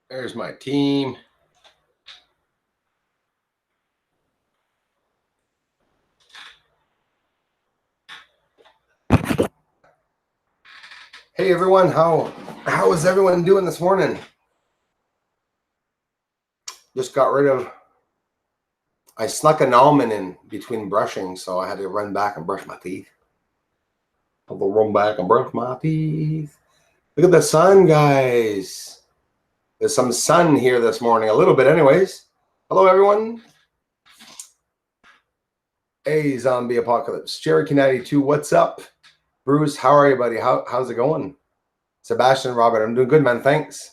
There's my team. Hey everyone, how is everyone doing this morning? Just got rid of. I snuck an almond in between brushing, so I had to run back and brush my teeth. I'll run back and brush my teeth. Look at the sun, guys. There's some sun here this morning, a little bit, anyways. Hello, everyone. Hey, Zombie Apocalypse. Cherokee 92, what's up? Bruce, how are you, buddy? How's it going? Sebastian, Robert, I'm doing good, man. Thanks.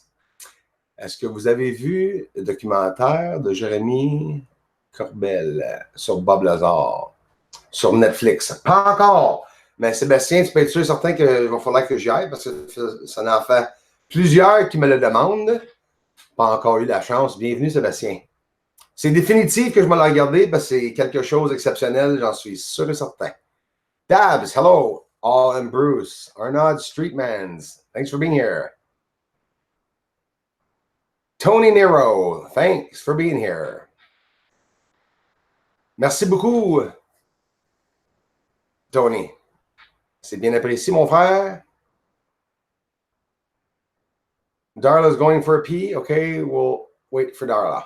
Est-ce que vous avez vu le documentaire de Jérémy Corbel sur Bob Lazar sur Netflix? Pas encore. Mais Sébastien, tu peux être sûr certain qu'il va falloir que j'y aille parce que ça en fait plusieurs qui me le demandent. Pas encore eu la chance. Bienvenue, Sébastien. C'est définitif que je me l'ai regardé parce que c'est quelque chose d'exceptionnel, j'en suis sûr et certain. Dabs, hello. All and Bruce. Arnaud Streetmans, thanks for being here. Tony Nero, thanks for being here. Merci beaucoup, Tony. C'est bien apprécié, mon frère. Darla's going for a pee. Okay, we'll wait for Darla.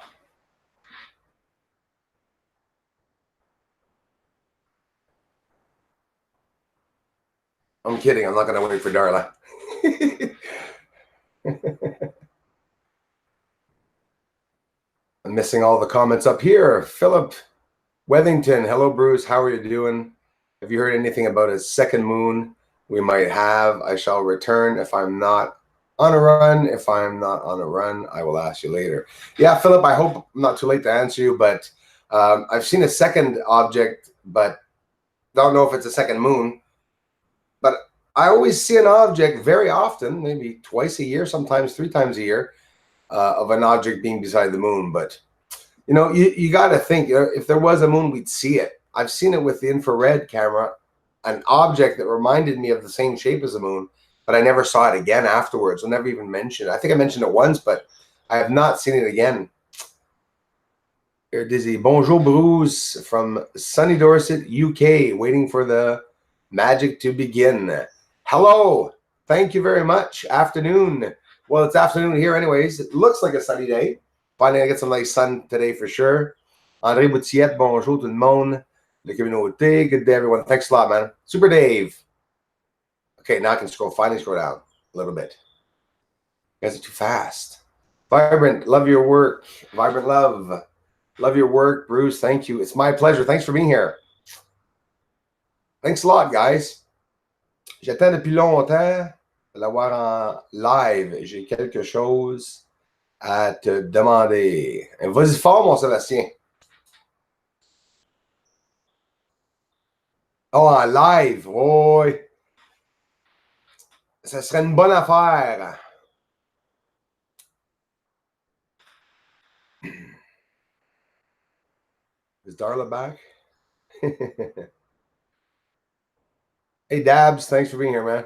I'm kidding. I'm not going to wait for Darla. I'm missing all the comments up here. Philip Wethington. Hello, Bruce. How are you doing? Have you heard anything about a second moon we might have? I shall return if I'm not on a run. If I'm not on a run, I will ask you later. Yeah, Philip, I hope I'm not too late to answer you, but I've seen a second object, but don't know if it's a second moon. But I always see an object very often, maybe twice a year, sometimes 3 times a year, of an object being beside the moon. But, you know, you got to think, if there was a moon, we'd see it. I've seen it with the infrared camera, an object that reminded me of the same shape as the moon, but I never saw it again afterwards. I never even mentioned it. I think I mentioned it once, but I have not seen it again. Here, Dizzy. Bonjour, Bruce, from sunny Dorset, UK, waiting for the magic to begin. Hello. Thank you very much. Afternoon. Well, it's afternoon here anyways. It looks like a sunny day. Finally, I get some nice sun today for sure. André Boutillette, bonjour tout le monde. La communauté, good day, everyone. Thanks a lot, man. Super Dave. Okay, now I can finally scroll down a little bit. You guys are too fast. Vibrant, love your work. Vibrant love. Love your work, Bruce. Thank you. It's my pleasure. Thanks for being here. Thanks a lot, guys. J'attends depuis longtemps de l'avoir en live. J'ai quelque chose à te demander. Vas-y fort, mon Sébastien. Oh, en live, oui. Ça serait une bonne affaire. Is Darla back? Hey, Dabs, thanks for being here, man.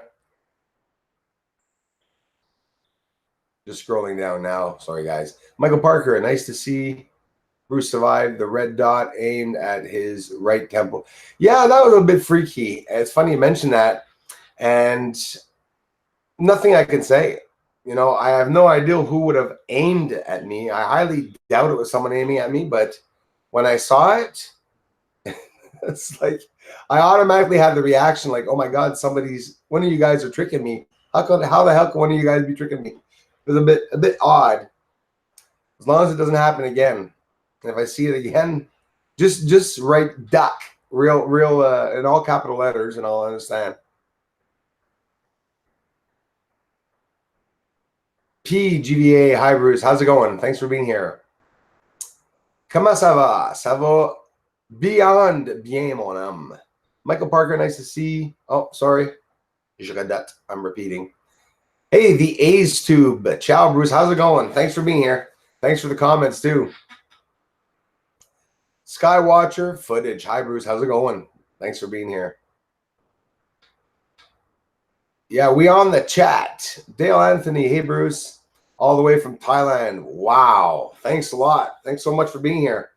Just scrolling down now. Sorry, guys. Michael Parker, nice to see Bruce survived the red dot aimed at his right temple. Yeah, that was a bit freaky. It's funny you mentioned that. And nothing I can say. You know, I have no idea who would have aimed at me. I highly doubt it was someone aiming at me. But when I saw it, it's like I automatically had the reaction like, oh, my God, one of you guys are tricking me. How the hell can one of you guys be tricking me? It was a bit odd. As long as it doesn't happen again. And if I see it again, just write duck, real in all capital letters, and I'll understand. PGVA, hi Bruce, how's it going? Thanks for being here. Comment ça va? Ça va beyond bien, mon homme. Michael Parker, nice to see. Oh, sorry. Je redate. I'm repeating. Hey, the A's Tube. Ciao, Bruce. How's it going? Thanks for being here. Thanks for the comments, too. Skywatcher Footage. Hi, Bruce. How's it going? Thanks for being here. Yeah, we on the chat. Dale Anthony. Hey, Bruce. all the way from Thailand. Wow. Thanks a lot. Thanks so much for being here.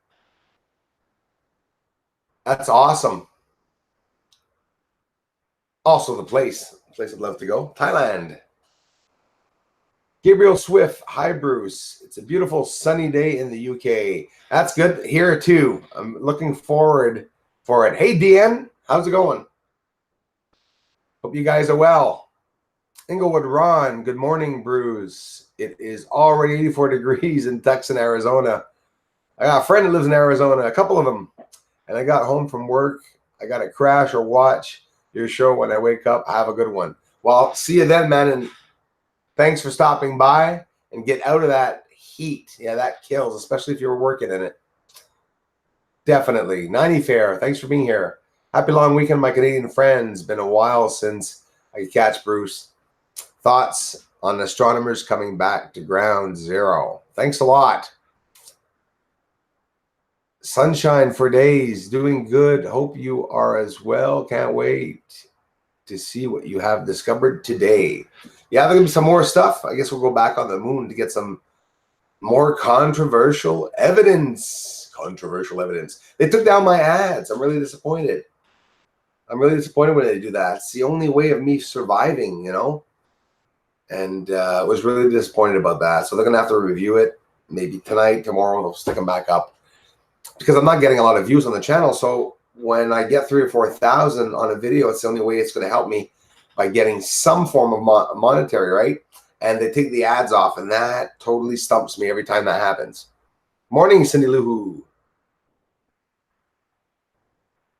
That's awesome. Also, the place I'd love to go, Thailand. Gabriel Swift, hi Bruce. It's a beautiful sunny day in the UK. That's good here too. I'm looking forward for it. Hey DN, how's it going? Hope you guys are well. Inglewood Ron, good morning, Bruce. It is already 84 degrees in Tucson, Arizona. I got a friend that lives in Arizona, a couple of them, and I got home from work. I got to crash or watch your show when I wake up. Have a good one. Well, see you then, man, and thanks for stopping by and get out of that heat. Yeah, that kills, especially if you're working in it. Definitely. 90 Fair, thanks for being here. Happy long weekend, my Canadian friends. Been a while since I could catch Bruce. Thoughts on astronomers coming back to ground zero? Thanks a lot. Sunshine for days, doing good. Hope you are as well. Can't wait to see what you have discovered today. Yeah, there's gonna be some more stuff. I guess we'll go back on the moon to get some more controversial evidence. They took down my ads. I'm really disappointed. I'm really disappointed when they do that. It's the only way of me surviving, you know? And was really disappointed about that. So they're gonna have to review it maybe tonight, tomorrow. They'll stick them back up because I'm not getting a lot of views on the channel. So when I get 3,000 or 4,000 on a video, it's the only way it's going to help me by getting some form of monetary, right? And they take the ads off, and that totally stumps me every time that happens. Morning, Cindy Lou.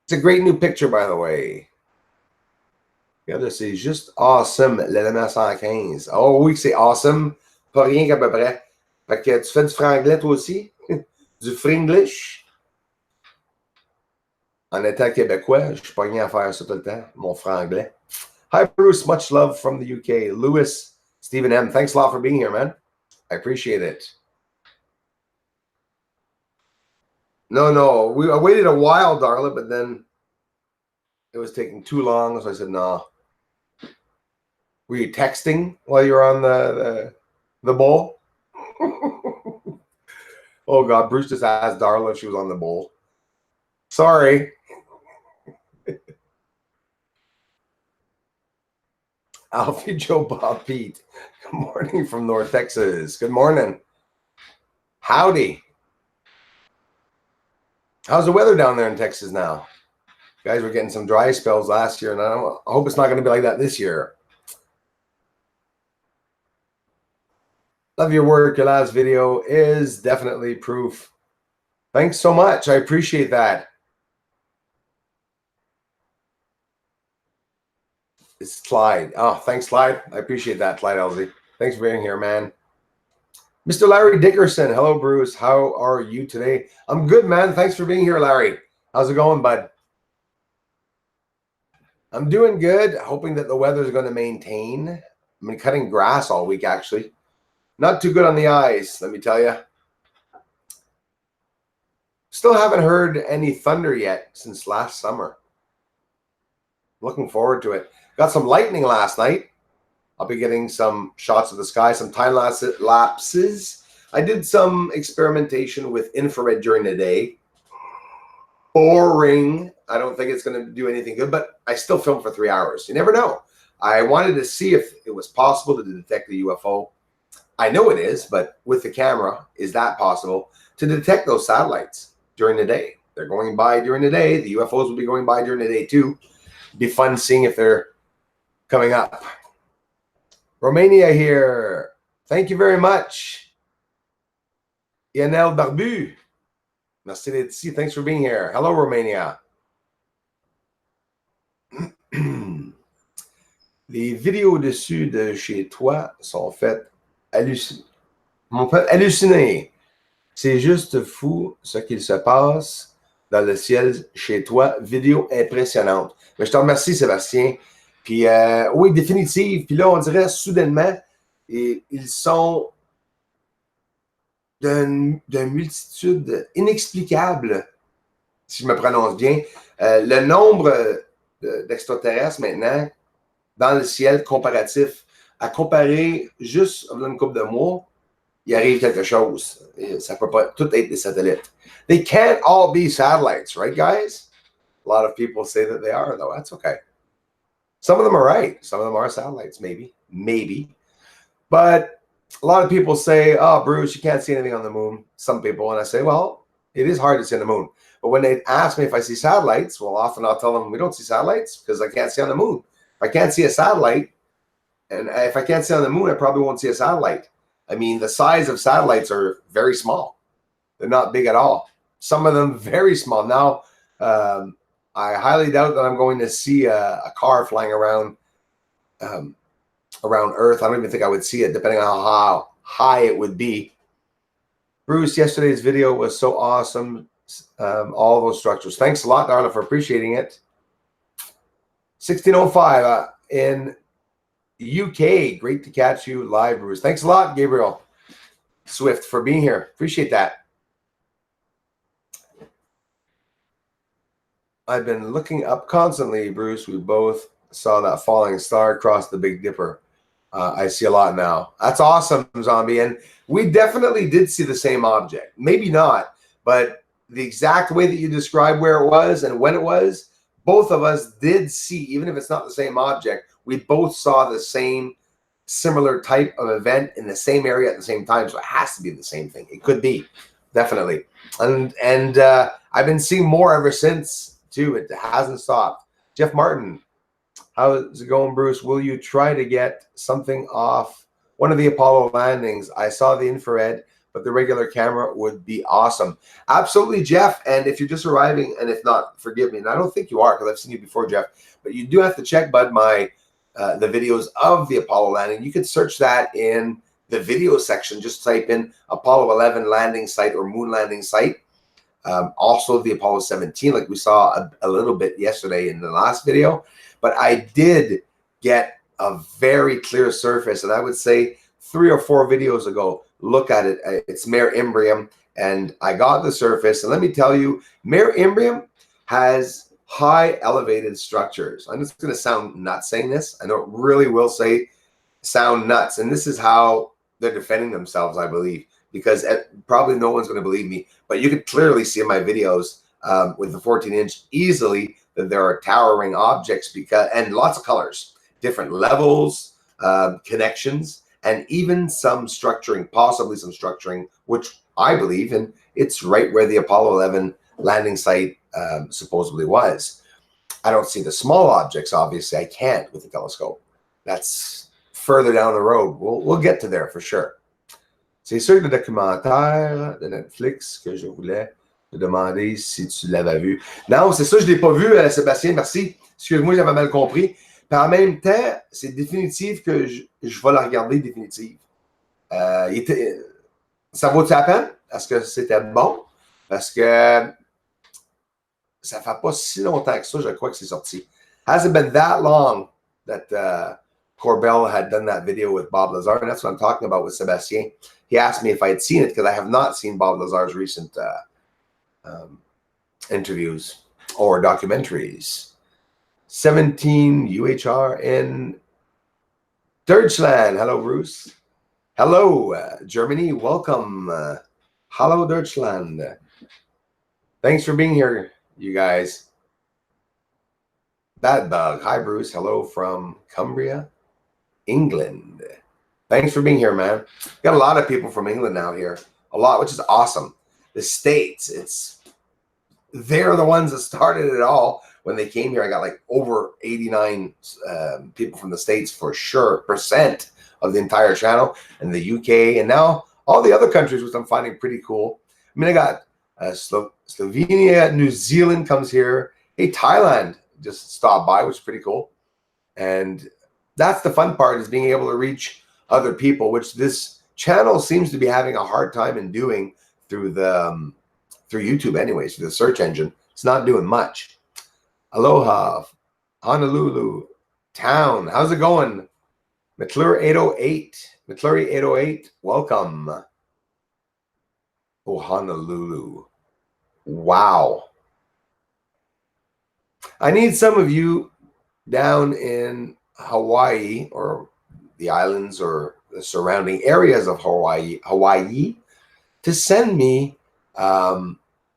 It's a great new picture, by the way. Regardez, c'est juste awesome, l'élément 115. Oh oui, c'est awesome. Pas rien qu'à peu près. Fait que tu fais du franglais toi aussi? Du fringlish? En étant québécois, je suis pas rien à faire ça tout le temps, mon franglais. Hi, Bruce. Much love from the UK. Lewis, Stephen M. Thanks a lot for being here, man. I appreciate it. No. I waited a while, Darla, but then it was taking too long, so I said, no. Were you texting while you were on the bowl? Oh, God. Bruce just asked Darla if she was on the bowl. Sorry. Alfie Joe Bob Pete. Good morning from North Texas. Good morning. Howdy. How's the weather down there in Texas now? Guys were getting some dry spells last year, and I hope it's not going to be like that this year. Love your work. Your last video is definitely proof. Thanks so much. I appreciate that. It's Clyde. Oh, thanks, Clyde. I appreciate that, Clyde Elsie. Thanks for being here, man. Mr. Larry Dickerson. Hello, Bruce. How are you today? I'm good, man. Thanks for being here, Larry. How's it going, bud? I'm doing good. Hoping that the weather is going to maintain. I've been cutting grass all week, actually. Not too good on the eyes, let me tell you. Still haven't heard any thunder yet since last summer. Looking forward to it. Got some lightning last night. I'll be getting some shots of the sky, some time lapses. I did some experimentation with infrared during the day. Boring. I don't think it's going to do anything good, but I still filmed for 3 hours. You never know. I wanted to see if it was possible to detect the UFO. I know it is, but with the camera, is that possible to detect those satellites during the day? They're going by during the day. The UFOs will be going by during the day too. It'd be fun seeing if they're coming up. Romania here. Thank you very much. Yanel Barbu. Merci d'être ici. Thanks for being here. Hello, Romania. Les vidéos dessus de chez toi sont faites m'ont fait halluciner. C'est juste fou ce qu'il se passe dans le ciel chez toi. Vidéo impressionnante. Mais je te remercie, Sébastien. Puis, oui, définitive. Puis là, on dirait soudainement, et ils sont d'une multitude inexplicable, si je me prononce bien. Le nombre d'extraterrestres maintenant dans le ciel comparatif à comparer juste une couple de mois, il arrive quelque chose. Ça peut pas tout être des satellites. They can't all be satellites, right, guys? A lot of people say that they are, though. That's okay. Some of them are right. Some of them are satellites, maybe. Maybe. But a lot of people say, oh, Bruce, you can't see anything on the moon. Some people. And I say, well, it is hard to see on the moon. But when they ask me if I see satellites, well, often I'll tell them we don't see satellites because I can't see on the moon. If I can't see a satellite, and if I can't see on the moon, I probably won't see a satellite. I mean, the size of satellites are very small. They're not big at all. Some of them very small. Now, I highly doubt that I'm going to see a car flying around around Earth. I don't even think I would see it, depending on how high it would be. Bruce, yesterday's video was so awesome. All those structures. Thanks a lot, Darla, for appreciating it. 1605 in UK. Great to catch you live, Bruce. Thanks a lot, Gabriel Swift, for being here. Appreciate that. I've been looking up constantly, Bruce. We both saw that falling star across the Big Dipper. I see a lot now. That's awesome, Zombie. And we definitely did see the same object. Maybe not, but the exact way that you described where it was and when it was, both of us did see, even if it's not the same object, we both saw the same similar type of event in the same area at the same time. So it has to be the same thing. It could be, definitely. And I've been seeing more ever since, too. It hasn't stopped. Jeff Martin, how's it going, Bruce? Will you try to get something off one of the Apollo landings? I saw the infrared, but the regular camera would be awesome. Absolutely, Jeff. And if you're just arriving, and if not, forgive me. And I don't think you are, because I've seen you before, Jeff. But you do have to check, bud, the videos of the Apollo landing. You can search that in the video section. Just type in Apollo 11 landing site or moon landing site. Also the Apollo 17, like we saw a little bit yesterday in the last video. But I did get a very clear surface, and I would say 3 or 4 videos ago, look at it. It's Mare Imbrium, and I got the surface. And let me tell you, Mare Imbrium has high elevated structures. I'm just going to sound nuts saying this. I know it really will sound nuts. And this is how they're defending themselves, I believe, because probably no one's going to believe me. But you could clearly see in my videos with the 14-inch easily that there are towering objects and lots of colors, different levels, connections, and even some structuring, possibly some structuring, which I believe in. It's right where the Apollo 11 landing site supposedly was. I don't see the small objects, obviously. I can't with the telescope. That's further down the road. We'll get to there for sure. C'est sur le documentaire de Netflix que je voulais te demander si tu l'avais vu. Non, c'est ça, je ne l'ai pas vu, Sébastien, merci. Excuse-moi, j'avais mal compris. Puis en même temps, c'est définitif que je vais la regarder définitive. Ça vaut-tu la peine? Est-ce que c'était bon? Parce que ça fait pas si longtemps que ça, je crois que c'est sorti. Hasn't been that long that Corbell had done that video with Bob Lazar, and that's what I'm talking about with Sebastien. He asked me if I had seen it because I have not seen Bob Lazar's recent interviews or documentaries. 17 UHR in Deutschland. Hello, Bruce. Hello, Germany. Welcome. Hello, Deutschland. Thanks for being here, you guys. Bad Bug. Hi, Bruce. Hello from Cumbria, England. Thanks for being here, man. Got a lot of people from England out here. A lot, which is awesome. The States, they're the ones that started it all. When they came here, I got like over 89 people from the States for sure, percent of the entire channel, and the UK, and now all the other countries, which I'm finding pretty cool. I mean, I got Slovenia, New Zealand comes here. Hey, Thailand just stopped by, which is pretty cool. And that's the fun part, is being able to reach other people, which this channel seems to be having a hard time in doing through the through YouTube anyways, through the search engine. It's not doing much. Aloha, Honolulu town. How's it going? McClure 808. McClure 808, welcome. Oh, Honolulu. Wow. I need some of you down in Hawaii or the islands or the surrounding areas of Hawaii to send me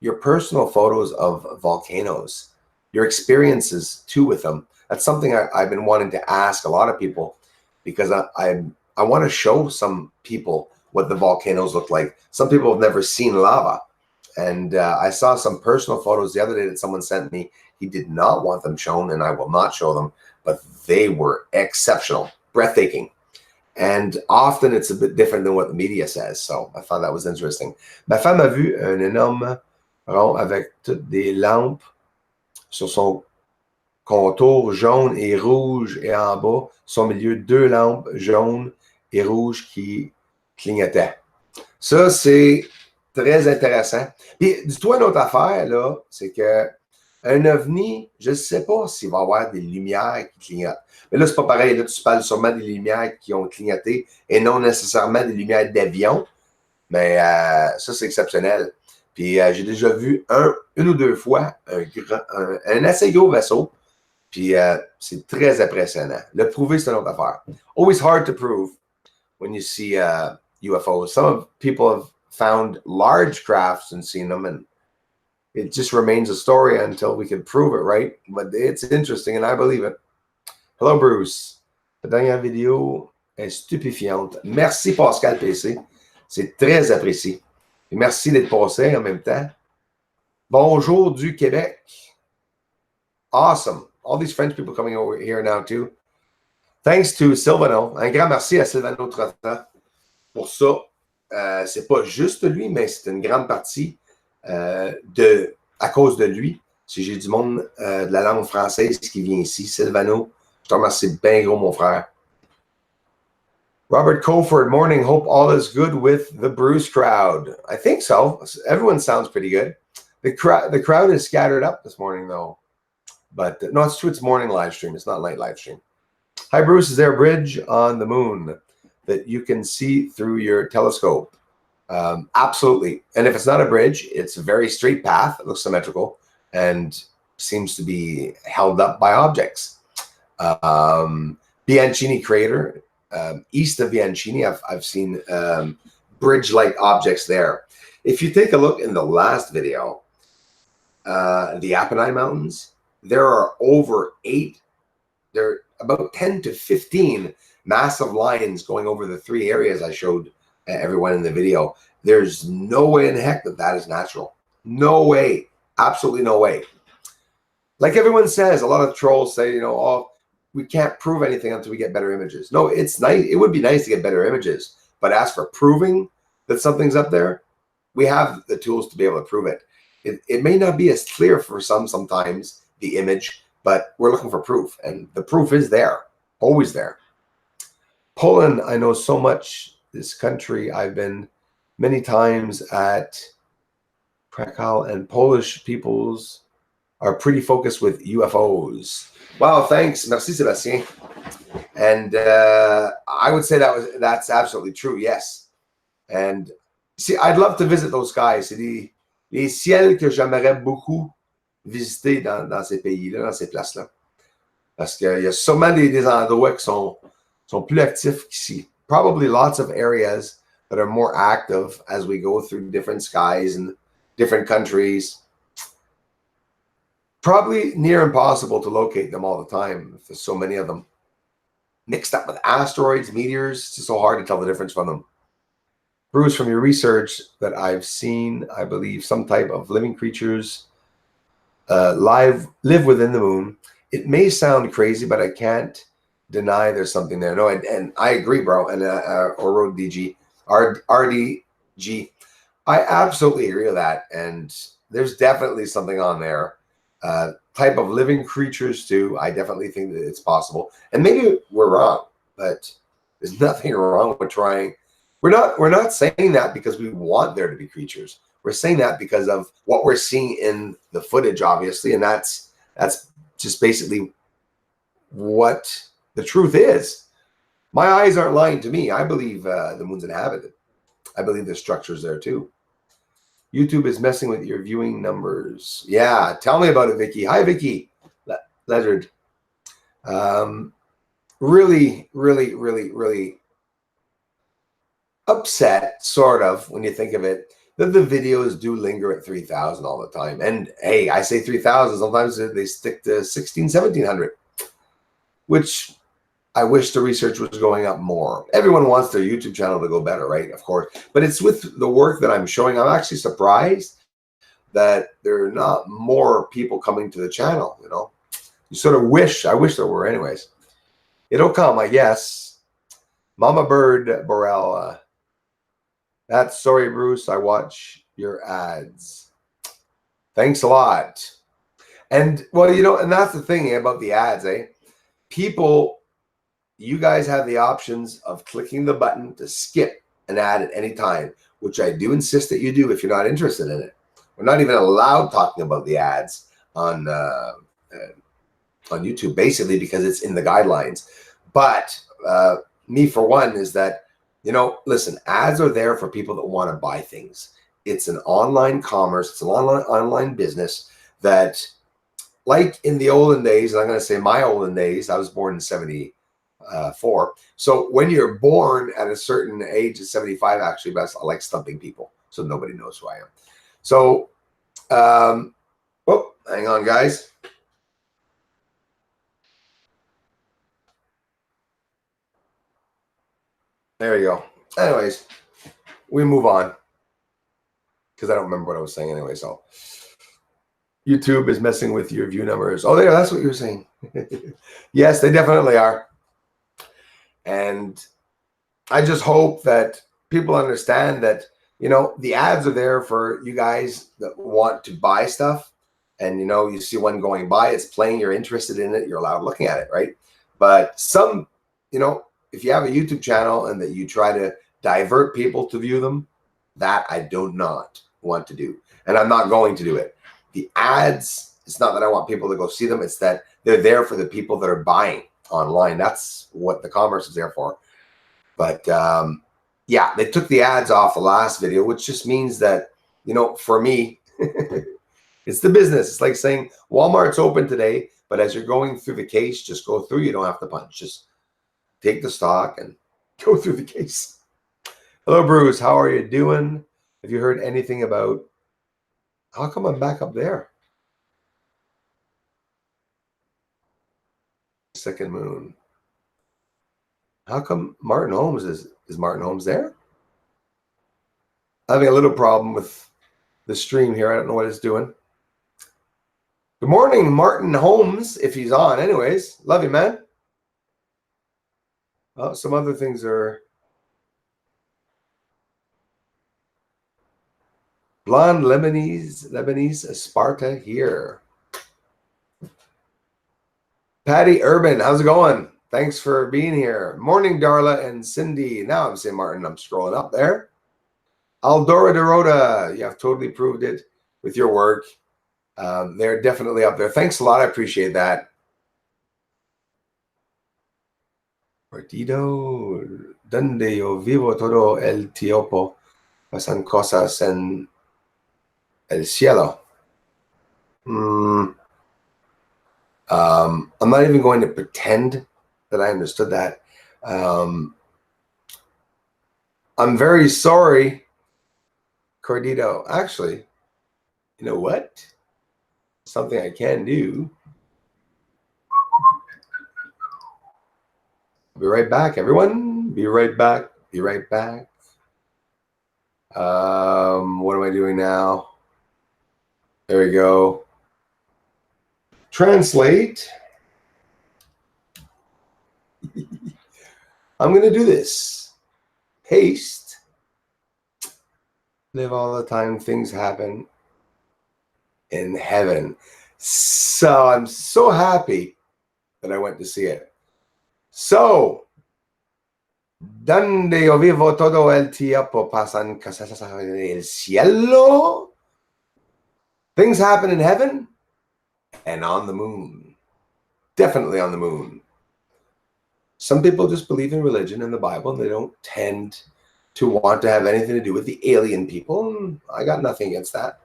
your personal photos of volcanoes, your experiences too with them. That's something I've been wanting to ask a lot of people, because I want to show some people what the volcanoes look like. Some people have never seen lava. And I saw some personal photos the other day that someone sent me. He did not want them shown, and I will not show them, but they were exceptional, breathtaking. And often it's a bit different than what the media says. So I thought that was interesting. Ma femme a vu un énorme rond avec toutes des lampes sur son contour jaune et rouge, et en bas, son milieu, deux lampes jaunes et rouges qui clignotaient. Ça, c'est très intéressant. Puis, dis-toi une autre affaire, là, c'est que un ovni, je ne sais pas s'il va y avoir des lumières qui clignotent. Mais là, c'est pas pareil. Là, tu parles sûrement des lumières qui ont clignoté et non nécessairement des lumières d'avion. Mais ça, c'est exceptionnel. Puis, j'ai déjà vu une ou deux fois un assez gros vaisseau. Puis, c'est très impressionnant. Le prouver, c'est une autre affaire. Always hard to prove when you see UFOs. Some people have found large crafts and seen them, and it just remains a story until we can prove it, right? But it's interesting, and I believe it. Hello, Bruce. La dernière vidéo est stupéfiante. Merci, Pascal PC. C'est très apprécié. Et merci d'être passé en même temps. Bonjour du Québec. Awesome. All these French people coming over here now, too. Thanks to Silvano. Un grand merci à Silvano Trotta pour ça. C'est pas juste lui, mais c'est une grande partie à cause de lui. Si j'ai du monde de la langue française qui vient ici, Silvano, je te remercie bien gros, mon frère. Robert Colford, morning. Hope all is good with the Bruce crowd. I think so. Everyone sounds pretty good. The crowd is scattered up this morning, though. But no, it's true. It's morning live stream. It's not night live stream. Hi, Bruce. Is there a bridge on the moon that you can see through your telescope? Absolutely. And if it's not a bridge, it's a very straight path. It looks symmetrical and seems to be held up by objects. Bianchini crater, east of Bianchini, I've seen bridge-like objects there. If you take a look in the last video, the Apennine Mountains, there are about 10 to 15 massive lines going over the three areas I showed everyone in the video. There's no way in heck that is natural. No way. Absolutely no way. Like everyone says, a lot of trolls say, oh, we can't prove anything until we get better images. No, it's nice. It would be nice to get better images. But as for proving that something's up there, we have the tools to be able to prove it. It may not be as clear for sometimes, the image, but we're looking for proof. And the proof is there. Always there. Poland, I know so much. This country, I've been many times at Krakow, and Polish peoples are pretty focused with UFOs. Wow, thanks. Merci, Sébastien. And I would say that's absolutely true, yes. And see, I'd love to visit those skies. C'est les ciels que j'aimerais beaucoup visiter dans ces pays-là, dans ces places-là. Parce qu'il y a sûrement des endroits qui sont plus actifs qu'ici. Probably lots of areas that are more active as we go through different skies and different countries. Probably near impossible to locate them all the time if there's so many of them. Mixed up with asteroids, meteors, it's just so hard to tell the difference from them. Bruce, from your research that I've seen, I believe some type of living creatures live within the moon. It may sound crazy, but I can't deny there's something there. No, and I agree, bro. And or RDG, I absolutely agree with that. And there's definitely something on there. Type of living creatures too. I definitely think that it's possible. And maybe we're wrong, but there's nothing wrong with trying. We're not saying that because we want there to be creatures. We're saying that because of what we're seeing in the footage, obviously, and that's just basically what the truth is. My eyes aren't lying to me. I believe the moon's inhabited. I believe there's structures there too. YouTube is messing with your viewing numbers. Yeah, tell me about it, Vicky. Hi, Vicky. Leonard. really, really, really, really upset, sort of, when you think of it, that the videos do linger at 3,000 all the time. And hey, I say 3,000, sometimes they stick to 16, 1,700, which I wish the research was going up more. Everyone wants their YouTube channel to go better, right? Of course. But it's with the work that I'm showing. I'm actually surprised that there are not more people coming to the channel, you know. You sort of wish, I wish there were anyways. It'll come, I guess. Mama Bird Borel, that's sorry, Bruce. I watch your ads. Thanks a lot. And well, you know, and that's the thing about the ads, eh? People, you guys have the options of clicking the button to skip an ad at any time, which I do insist that you do if you're not interested in it. We're not even allowed talking about the ads on YouTube, basically because it's in the guidelines. But me, for one, is that, you know, listen, ads are there for people that want to buy things. It's an online commerce. It's an online business that, like in the olden days, and I'm going to say my olden days, I was born in 74. So when you're born at a certain age of 75, actually, I like stumping people so nobody knows who I am. So, oh, hang on, guys. There you go. Anyways, we move on because I don't remember what I was saying anyway. So YouTube is messing with your view numbers. Oh, there, that's what you were saying. Yes, they definitely are. And I just hope that people understand that, you know, the ads are there for you guys that want to buy stuff. And, you know, you see one going by, it's playing, you're interested in it, you're allowed looking at it, right? But some, you know, if you have a YouTube channel and that you try to divert people to view them, that I do not want to do. And I'm not going to do it. The ads, it's not that I want people to go see them. It's that they're there for the people that are buying online. That's what the commerce is there for. But yeah, they took the ads off the last video, which just means that, you know, for me, it's the business. It's like saying Walmart's open today, but as you're going through the case, just go through. You don't have to punch. Just take the stock and go through the case. Hello, Bruce. How are you doing? Have you heard anything about, how come I'm back up there? Second moon. How come Martin Holmes is Martin Holmes there? I'm having a little problem with the stream here. I don't know what it's doing. Good morning, Martin Holmes, if he's on. Anyways, love you, man. Oh, some other things are. Blonde Lebanese Sparta here. Patty Urban, how's it going? Thanks for being here. Morning, Darla and Cindy. Now I'm saying Martin, I'm scrolling up there. Aldora Dorota, you have totally proved it with your work. They're definitely up there. Thanks a lot. I appreciate that. Perdido, donde yo vivo todo el tiempo, pasan cosas en el cielo. I'm not even going to pretend that I understood that. I'm very sorry, Cordito. Actually, you know what? Something I can do. Be right back, everyone. Be right back. Be right back. What am I doing now? There we go. Translate. I'm going to do this. Paste. Live all the time. Things happen in heaven. So I'm so happy that I went to see it. So, donde yo vivo todo el tiempo pasan cosas en el cielo. Things happen in heaven and on the moon. Definitely on the moon. Some people just believe in religion and the Bible, and they don't tend to want to have anything to do with the alien people. I got nothing against that.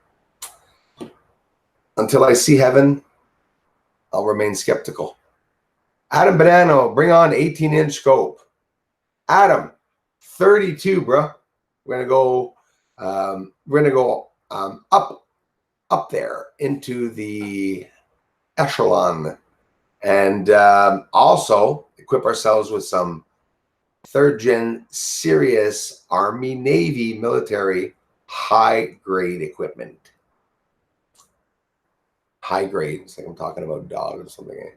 Until I see heaven, I'll remain skeptical. Adam Bonanno, bring on 18-inch scope. Adam, 32, bro. We're gonna go. Up there into the echelon, and also equip ourselves with some 3rd-gen serious Army, Navy, military high-grade equipment. High grade. It's like I'm talking about dogs or something. Eh?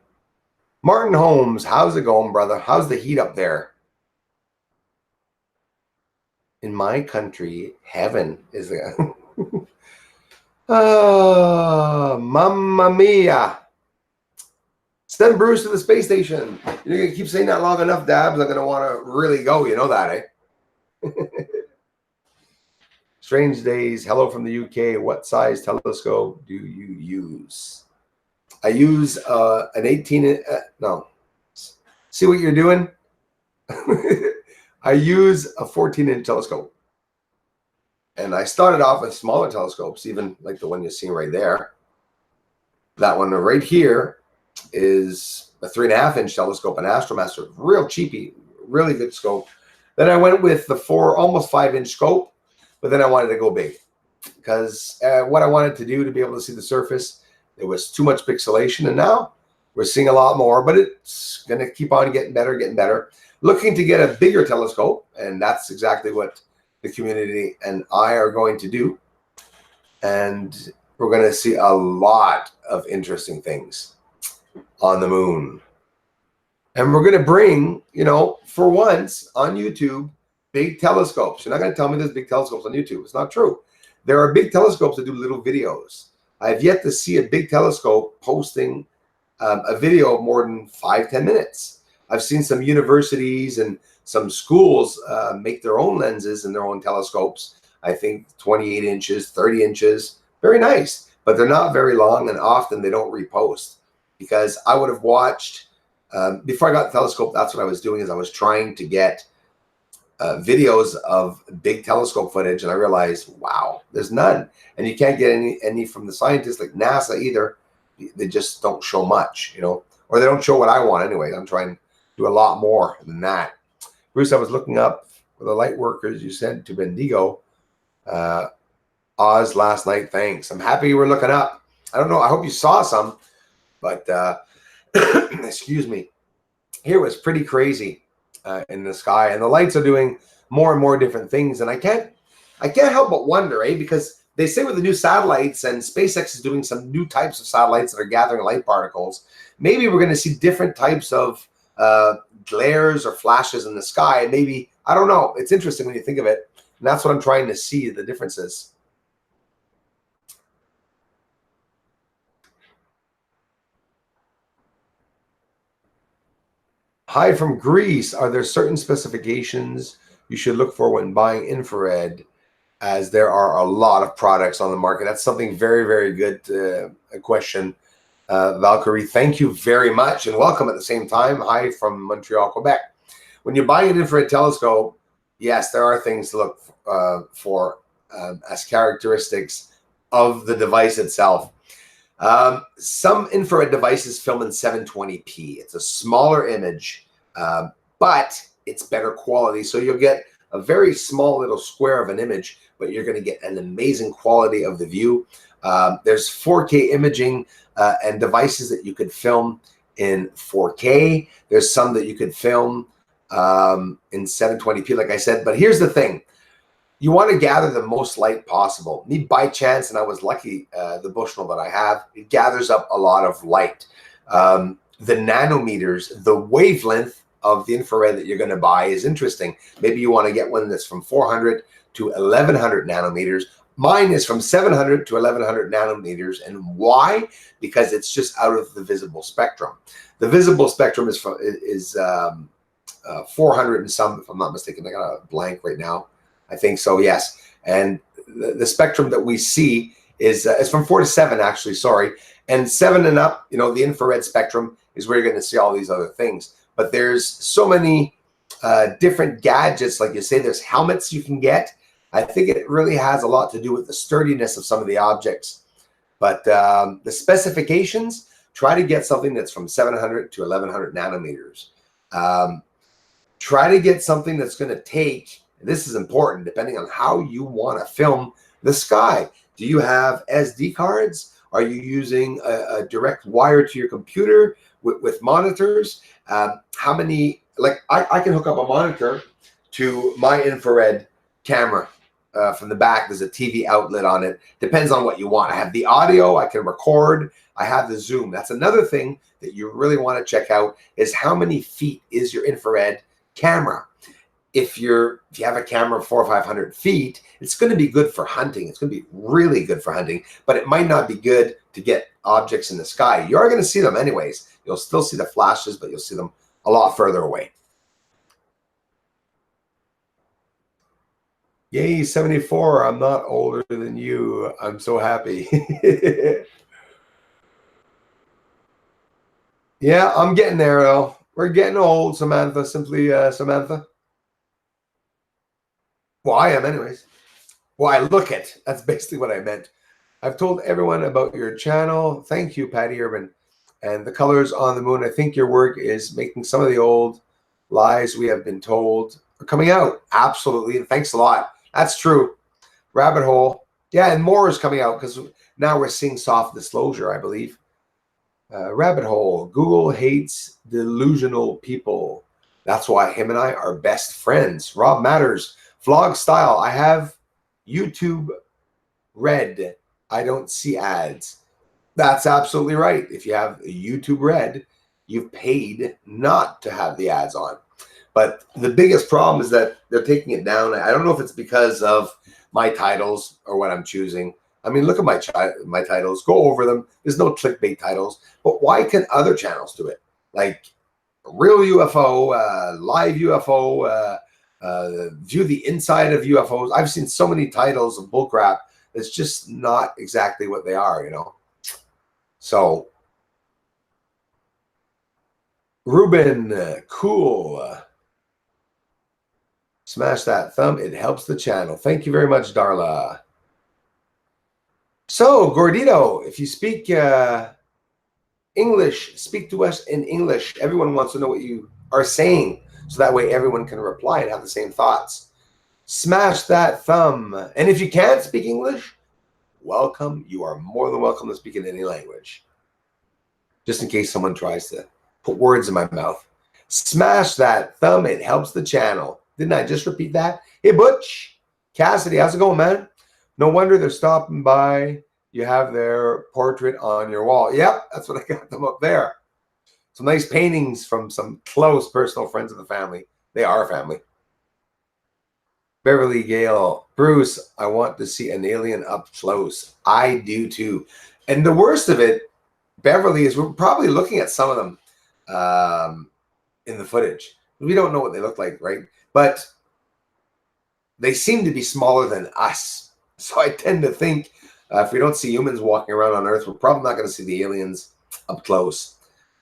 Martin Holmes, how's it going, brother? How's the heat up there? In my country, heaven is there. Mamma mia. Send Bruce to the space station. You're going to keep saying that long enough, Dabs. I'm going to want to really go. You know that, eh? Strange days. Hello from the UK. What size telescope do you use? I use an 18. No. See what you're doing? I use a 14-inch telescope. And I started off with smaller telescopes, even like the one you're seeing right there. That one right here is a 3.5-inch telescope, an Astromaster, real cheapy, really good scope. Then I went with the almost 5-inch scope, but then I wanted to go big because what I wanted to do to be able to see the surface, there was too much pixelation, and now we're seeing a lot more, but it's going to keep on getting better, getting better. Looking to get a bigger telescope, and that's exactly what the community and I are going to do. And we're going to see a lot of interesting things on the moon. And we're going to bring, for once on YouTube, big telescopes. You're not going to tell me there's big telescopes on YouTube. It's not true. There are big telescopes that do little videos. I've yet to see a big telescope posting a video of more than 5-10 minutes. I've seen some universities and some schools make their own lenses and their own telescopes. I think 28 inches, 30 inches, very nice, but they're not very long, and often they don't repost because I would have watched, before I got the telescope, that's what I was doing is I was trying to get videos of big telescope footage, and I realized, wow, there's none. And you can't get any from the scientists like NASA either. They just don't show much, or they don't show what I want anyway. I'm trying to do a lot more than that. Bruce, I was looking up for the light workers you sent to Bendigo, Oz last night. Thanks. I'm happy you were looking up. I don't know. I hope you saw some, but excuse me. Here was pretty crazy in the sky, and the lights are doing more and more different things. And I can't help but wonder, because they say with the new satellites, and SpaceX is doing some new types of satellites that are gathering light particles, maybe we're going to see different types of glares or flashes in the sky. Maybe, I don't know. It's interesting when you think of it. And that's what I'm trying to see, the differences. Hi from Greece. Are there certain specifications you should look for when buying infrared, as there are a lot of products on the market? That's something very, very good question. Valkyrie, thank you very much, and welcome at the same time. Hi from Montreal, Quebec. When you're buying an infrared telescope, yes, there are things to look for as characteristics of the device itself. Some infrared devices film in 720p. It's a smaller image, but it's better quality. So you'll get a very small little square of an image, but you're going to get an amazing quality of the view. There's 4K imaging and devices that you could film in 4K. There's some that you could film in 720p, like I said. But here's the thing. You want to gather the most light possible. Me, by chance, and I was lucky, the Bushnell that I have, it gathers up a lot of light. The nanometers, the wavelength of the infrared that you're going to buy is interesting. Maybe you want to get one that's from 400 to 1100 nanometers. Mine is from 700 to 1100 nanometers. And why? Because it's just out of the visible spectrum. The visible spectrum is 400 and some, if I'm not mistaken. I got a blank right now. I think so, yes. And the spectrum that we see is from 4 to 7, actually, sorry. And 7 and up, the infrared spectrum is where you're going to see all these other things. But there's so many different gadgets. Like you say, there's helmets you can get. I think it really has a lot to do with the sturdiness of some of the objects. But the specifications, try to get something that's from 700 to 1100 nanometers. Try to get something that's going to take, this is important, depending on how you want to film the sky. Do you have SD cards? Are you using a direct wire to your computer with monitors? How many, like I can hook up a monitor to my infrared camera from the back. There's a TV outlet on it. Depends on what you want. I have the audio, I can record, I have the zoom. That's another thing that you really want to check out, is how many feet is your infrared camera. If you have a camera of 400 or 500 feet, it's going to be good for hunting. It's going to be really good for hunting, but it might not be good to get objects in the sky. You are going to see them anyways. You'll still see the flashes, but you'll see them a lot further away. Yay, 74. I'm not older than you. I'm so happy. Yeah, I'm getting there, though. We're getting old, Samantha. Simply Samantha. Well, I am anyways. Well, I look it. That's basically what I meant. I've told everyone about your channel. Thank you, Patty Urban. And the colors on the moon. I think your work is making some of the old lies we have been told are coming out. Absolutely. And thanks a lot. That's true. Rabbit hole. Yeah, and more is coming out because now we're seeing soft disclosure, I believe. Rabbit hole. Google hates delusional people. That's why him and I are best friends. Rob Matters. Vlog style. I have YouTube Red. I don't see ads. That's absolutely right. If you have YouTube Red, you've paid not to have the ads on. But the biggest problem is that they're taking it down. I don't know if it's because of my titles or what I'm choosing. I mean, look at my titles. Go over them. There's no clickbait titles. But why can other channels do it? Like Real UFO, Live UFO, View the Inside of UFOs. I've seen so many titles of bullcrap that's just not exactly what they are, you know. So, Ruben, cool. Smash that thumb. It helps the channel. Thank you very much, Darla. So, Gordito, if you speak English, speak to us in English. Everyone wants to know what you are saying, so that way everyone can reply and have the same thoughts. Smash that thumb. And if you can't speak English, welcome. You are more than welcome to speak in any language. Just in case someone tries to put words in my mouth. Smash that thumb. It helps the channel. Didn't I just repeat that? Hey, Butch. Cassidy, how's it going, man? No wonder they're stopping by. You have their portrait on your wall. Yep, that's what I got them up there. Some nice paintings from some close personal friends of the family. They are family. Beverly Gale. Bruce, I want to see an alien up close. I do too. And the worst of it, Beverly, is we're probably looking at some of them in the footage. We don't know what they look like, right? But they seem to be smaller than us. So I tend to think if we don't see humans walking around on Earth, we're probably not going to see the aliens up close.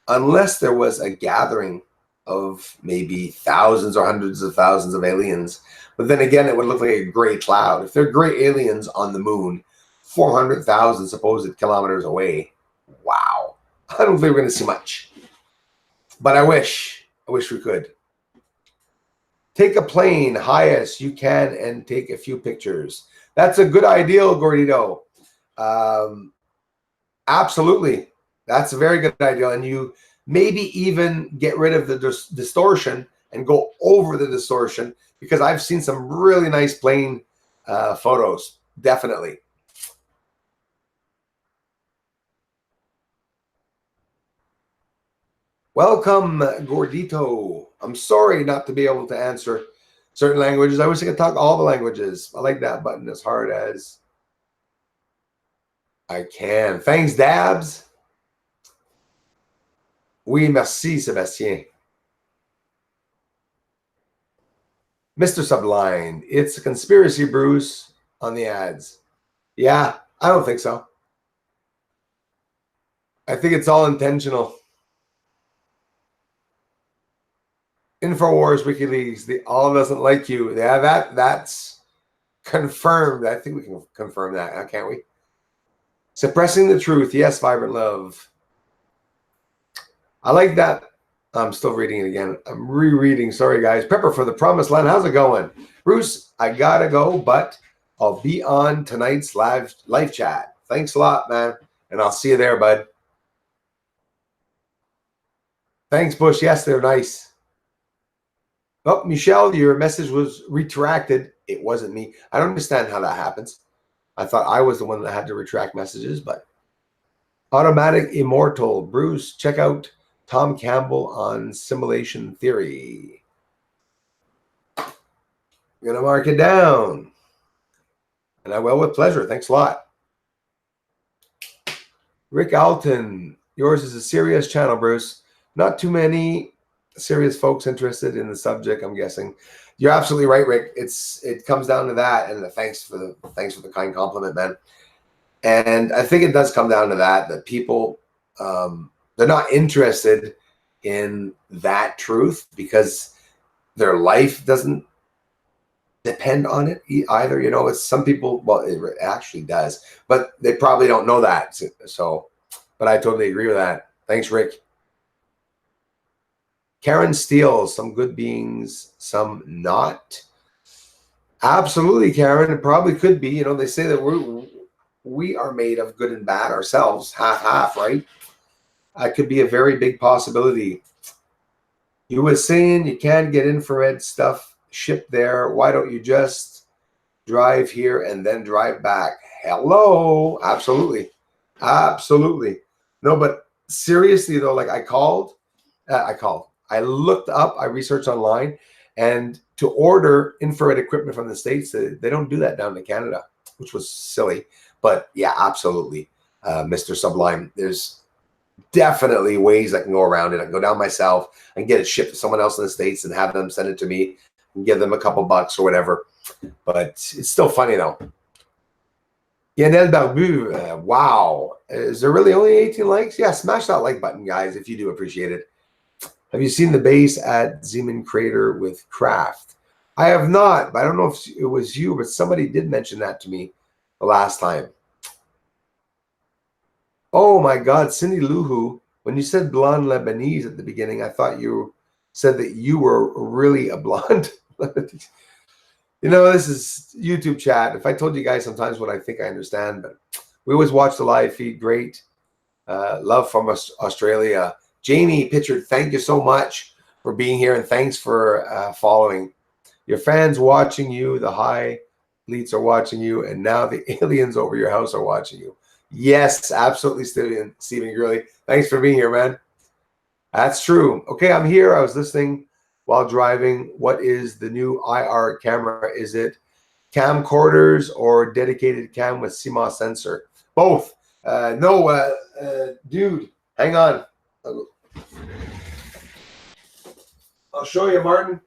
Unless there was a gathering of maybe thousands or hundreds of thousands of aliens. But then again, it would look like a gray cloud. If they're gray aliens on the moon, 400,000 supposed kilometers away, wow. I don't think we're going to see much. But I wish we could. Take a plane, highest you can, and take a few pictures. That's a good idea, Gordito. Absolutely. That's a very good idea. And you maybe even get rid of the distortion and go over the distortion, because I've seen some really nice plane photos. Definitely. Welcome, Gordito. I'm sorry not to be able to answer certain languages. I wish I could talk all the languages. I like that button as hard as I can. Thanks, Dabs. Oui, merci, Sébastien. Mr. Sublime, it's a conspiracy, Bruce, on the ads. Yeah, I don't think so. I think it's all intentional. InfoWars, WikiLeaks, all doesn't like you. Yeah, that's confirmed. I think we can confirm that, can't we? Suppressing the truth. Yes, Vibrant Love. I like that. I'm still reading it again. I'm rereading. Sorry, guys. Pepper for the Promised Land. How's it going? Bruce, I gotta go, but I'll be on tonight's live chat. Thanks a lot, man. And I'll see you there, bud. Thanks, Bush. Yes, they're nice. Oh, Michelle, your message was retracted. It wasn't me. I don't understand how that happens. I thought I was the one that had to retract messages, but Automatic Immortal. Bruce, check out Tom Campbell on simulation theory. I'm going to mark it down. And I will with pleasure. Thanks a lot. Rick Alton, yours is a serious channel, Bruce. Not too many serious folks interested in the subject, I'm guessing. You're absolutely right, Rick. It comes down to that, and thanks for the kind compliment, man. And I think it does come down to that people they're not interested in that truth because their life doesn't depend on it either. You know, it's some people, well, it actually does, but they probably don't know that. So, but I totally agree with that. Thanks, Rick. Karen Steele, some good beings, some not. Absolutely, Karen. It probably could be. You know, they say that we are made of good and bad ourselves, half, right? That could be a very big possibility. You were saying you can get infrared stuff shipped there. Why don't you just drive here and then drive back? Hello. Absolutely. Absolutely. No, but seriously though, like I looked up, I researched online, and to order infrared equipment from the States, they don't do that down in Canada, which was silly. But yeah, absolutely, Mr. Sublime. There's definitely ways I can go around it. I can go down myself and get it shipped to someone else in the States and have them send it to me and give them a couple bucks or whatever. But it's still funny though. Yanel Barbu, wow. Is there really only 18 likes? Yeah, smash that like button, guys, if you do appreciate it. Have you seen the base at Zeman Crater with Kraft? I have not, but I don't know if it was you, but somebody did mention that to me the last time. Oh my God, Cindy Luhu, when you said blonde Lebanese at the beginning, I thought you said that you were really a blonde. You know, this is YouTube chat. If I told you guys sometimes what I think I understand, but we always watch the live feed. Great. Love from Australia. Jamie Pitchard, thank you so much for being here, and thanks for following. Your fans watching you, the high elites are watching you, and now the aliens over your house are watching you. Yes, absolutely, Stephen Gurley. Thanks for being here, man. That's true. Okay, I'm here. I was listening while driving. What is the new IR camera? Is it camcorders or dedicated cam with CMOS sensor? Both. No, dude, hang on. I'll show you, Martin.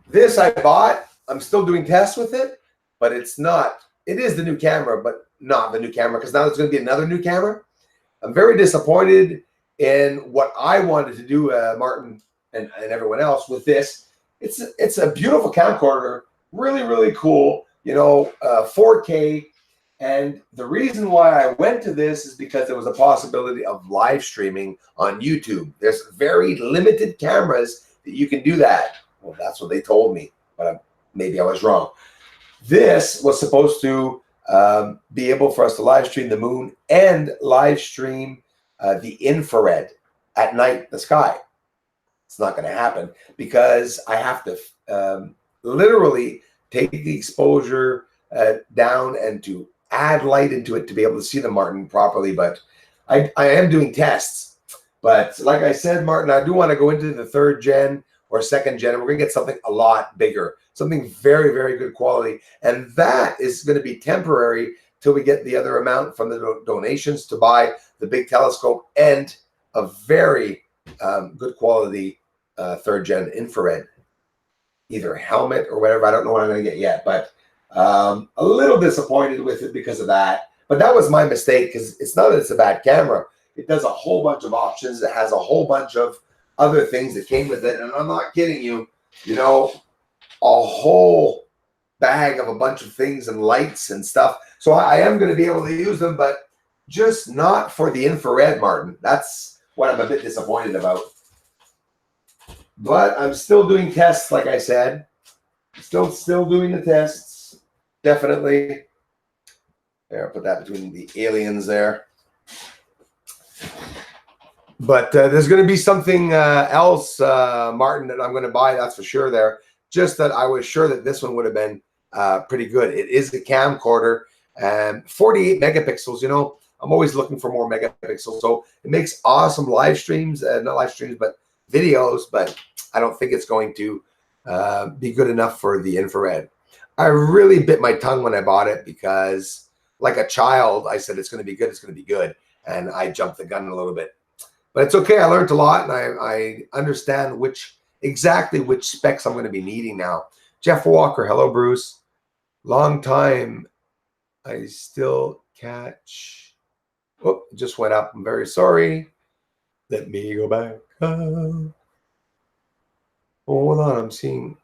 This I bought. I'm still doing tests with it, but it's not. It is the new camera, but not the new camera because now there's going to be another new camera. I'm very disappointed in what I wanted to do, Martin and everyone else with this. It's a beautiful camcorder, really, really cool, you know, 4K. And the reason why I went to this is because there was a possibility of live streaming on YouTube. There's very limited cameras that you can do that. Well, that's what they told me, but maybe I was wrong. This was supposed to be able for us to live stream the moon and live stream the infrared at night, the sky. It's not going to happen because I have to literally take the exposure down and to add light into it to be able to see the Martin properly. But I am doing tests. But like I said, Martin, I do want to go into the 3rd gen or 2nd gen, and we're going to get something a lot bigger, something very, very good quality. And that is going to be temporary till we get the other amount from the donations to buy the big telescope and a very good quality 3rd gen infrared, either helmet or whatever. I don't know what I'm going to get yet, but a little disappointed with it because of that. But that was my mistake because it's not that it's a bad camera. It does a whole bunch of options. It has a whole bunch of other things that came with it. And I'm not kidding you, you know, a whole bag of a bunch of things and lights and stuff. So I am going to be able to use them, but just not for the infrared, Martin. That's what I'm a bit disappointed about. But I'm still doing tests, like I said. Still doing the tests. Definitely. There, I'll put that between the aliens there. But there's going to be something else, Martin, that I'm going to buy. That's for sure there. Just that I was sure that this one would have been pretty good. It is a camcorder, 48 megapixels. You know, I'm always looking for more megapixels. So it makes awesome live streams, not live streams, but videos. But I don't think it's going to be good enough for the infrared. I really bit my tongue when I bought it because, like a child, I said it's going to be good. It's going to be good, and I jumped the gun a little bit. But it's okay. I learned a lot, and I understand exactly which specs I'm going to be needing now. Jeff Walker, hello, Bruce. Long time. I still catch. Oh, it just went up. I'm very sorry. Let me go back. Hold on. I'm seeing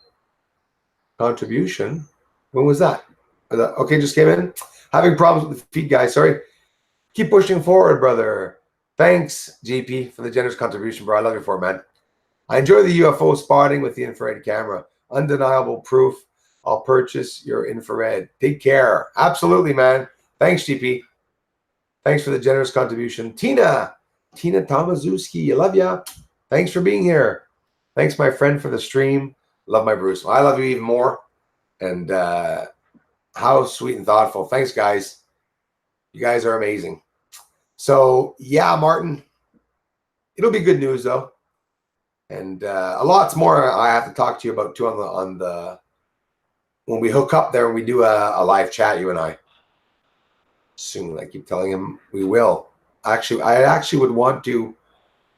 contribution. When was that? Okay, just came in. Having problems with the feed, guys. Sorry. Keep pushing forward, brother. Thanks, GP, for the generous contribution, bro. I love you for it, man. I enjoy the UFO spotting with the infrared camera. Undeniable proof. I'll purchase your infrared. Take care. Absolutely, man. Thanks, GP. Thanks for the generous contribution. Tina Tomaszewski, I love ya. Thanks for being here. Thanks, my friend, for the stream. Love my Bruce. I love you even more. And how sweet and thoughtful. Thanks, guys. You guys are amazing. So, yeah, Martin, it'll be good news, though. And a lots more I have to talk to you about, too, on the when we hook up there and we do a live chat, you and I. Soon, I keep telling him we will. Actually, I actually would want to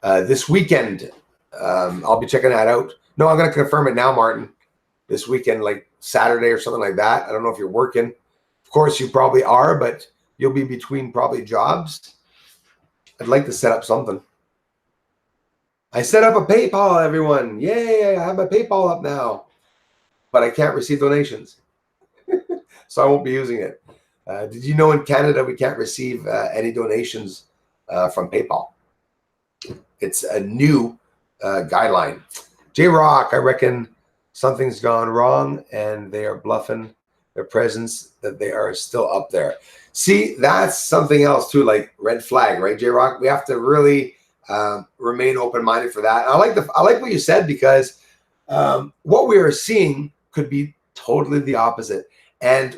this weekend. I'll be checking that out. No, I'm going to confirm it now, Martin. This weekend, like Saturday or something like that. I don't know if you're working. Of course, you probably are, but you'll be between probably jobs. I'd like to set up something. I set up a PayPal, everyone. Yay, I have my PayPal up now. But I can't receive donations. So I won't be using it. Did you know in Canada we can't receive any donations from PayPal? It's a new guideline. J-Rock, I reckon something's gone wrong and they are bluffing their presence that they are still up there. See, that's something else too, like red flag, right, J-Rock? We have to really remain open-minded for that. And I like what you said, because what we are seeing could be totally the opposite. And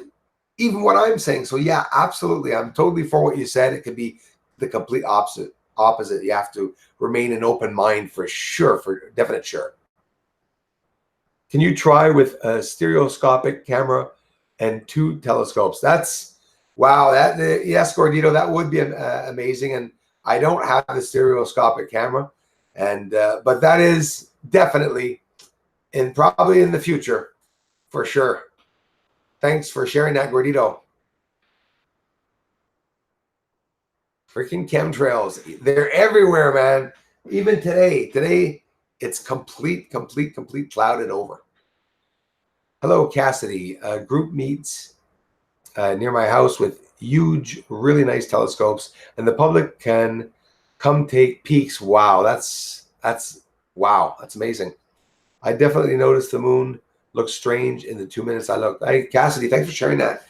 even what I'm saying, so yeah, absolutely, I'm totally for what you said. It could be the complete opposite. You have to remain an open mind for sure, for definite sure. Can you try with a stereoscopic camera and 2 telescopes? That's wow. Yes, Gordito, that would be amazing. And I don't have the stereoscopic camera, and but that is definitely probably in the future for sure. Thanks for sharing that, Gordito. Freaking chemtrails. They're everywhere, man. Even today. Today, it's complete clouded over. Hello, Cassidy. Group meets near my house with huge, really nice telescopes, and the public can come take peeks. Wow, that's wow. That's amazing. I definitely noticed the moon looked strange in the 2 minutes I looked. Hey, Cassidy, thanks for sharing that.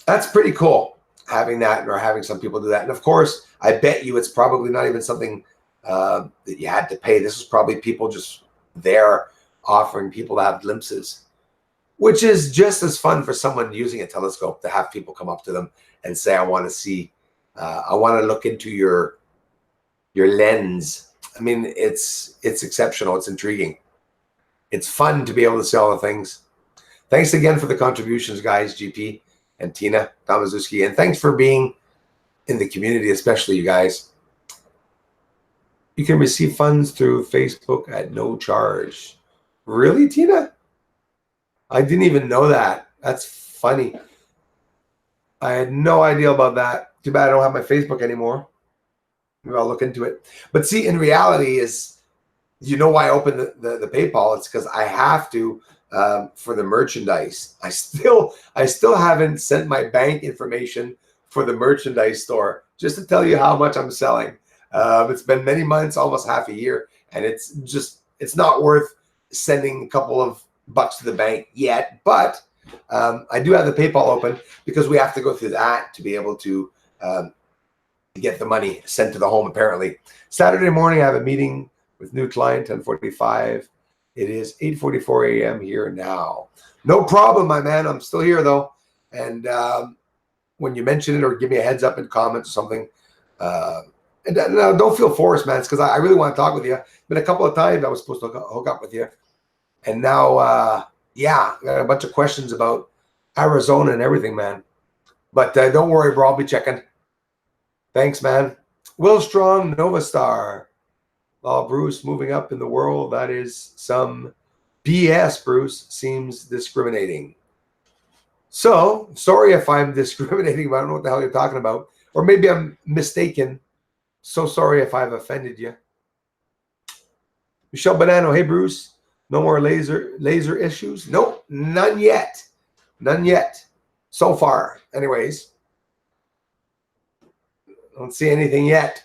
That's pretty cool, having that, or having some people do that. And of course, I bet you it's probably not even something that you had to pay. This was probably people just there offering people to have glimpses, which is just as fun for someone using a telescope to have people come up to them and say, I want to see, I want to look into your lens. I mean, it's exceptional. It's intriguing. It's fun to be able to see all the things. Thanks again for the contributions, guys, GP and Tina Tomaszewski. And thanks for being in the community, especially you guys. You can receive funds through Facebook at no charge. Really, Tina? I didn't even know that. That's funny. I had no idea about that. Too bad I don't have my Facebook anymore. Maybe I'll look into it. But see, in reality is, you know why I opened the PayPal? It's because I have to for the merchandise. I still haven't sent my bank information for the merchandise store just to tell you how much I'm selling. It's been many months, almost half a year, and it's not worth sending a couple of bucks to the bank yet, but I do have the PayPal open because we have to go through that to be able to get the money sent to the home, apparently. Saturday morning, I have a meeting with new client, 10:45. It is 8:44 a.m. here now. No problem, my man. I'm still here, though. And when you mention it or give me a heads up in comments or something, and don't feel forced, man. It's because I really want to talk with you. Been a couple of times I was supposed to hook up with you. And now, yeah, I got a bunch of questions about Arizona and everything, man. But don't worry, bro. I'll be checking. Thanks, man. Will Strong, Nova Star. Oh, Bruce, moving up in the world. That is some BS, Bruce. Seems discriminating. So, sorry if I'm discriminating, but I don't know what the hell you're talking about. Or maybe I'm mistaken. So sorry if I've offended you. Michelle Bonanno, hey, Bruce. No more laser issues? Nope, none yet. None yet. So far. Anyways. Don't see anything yet.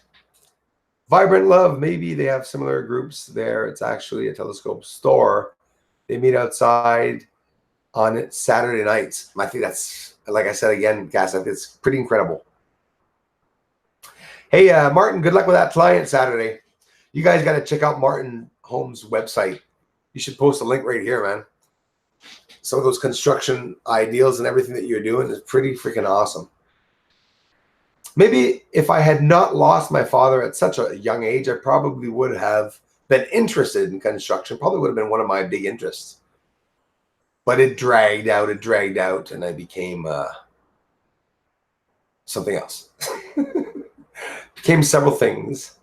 Vibrant Love, maybe they have similar groups there. It's actually a telescope store. They meet outside on it Saturday nights. I think that's, like I said again, guys, it's pretty incredible. Hey, Martin, good luck with that client Saturday. You guys got to check out Martin Holmes' website. You should post a link right here, man. Some of those construction ideals and everything that you're doing is pretty freaking awesome. Maybe if I had not lost my father at such a young age, I probably would have been interested in construction. Probably would have been one of my big interests. But it dragged out, and I became something else. Became several things.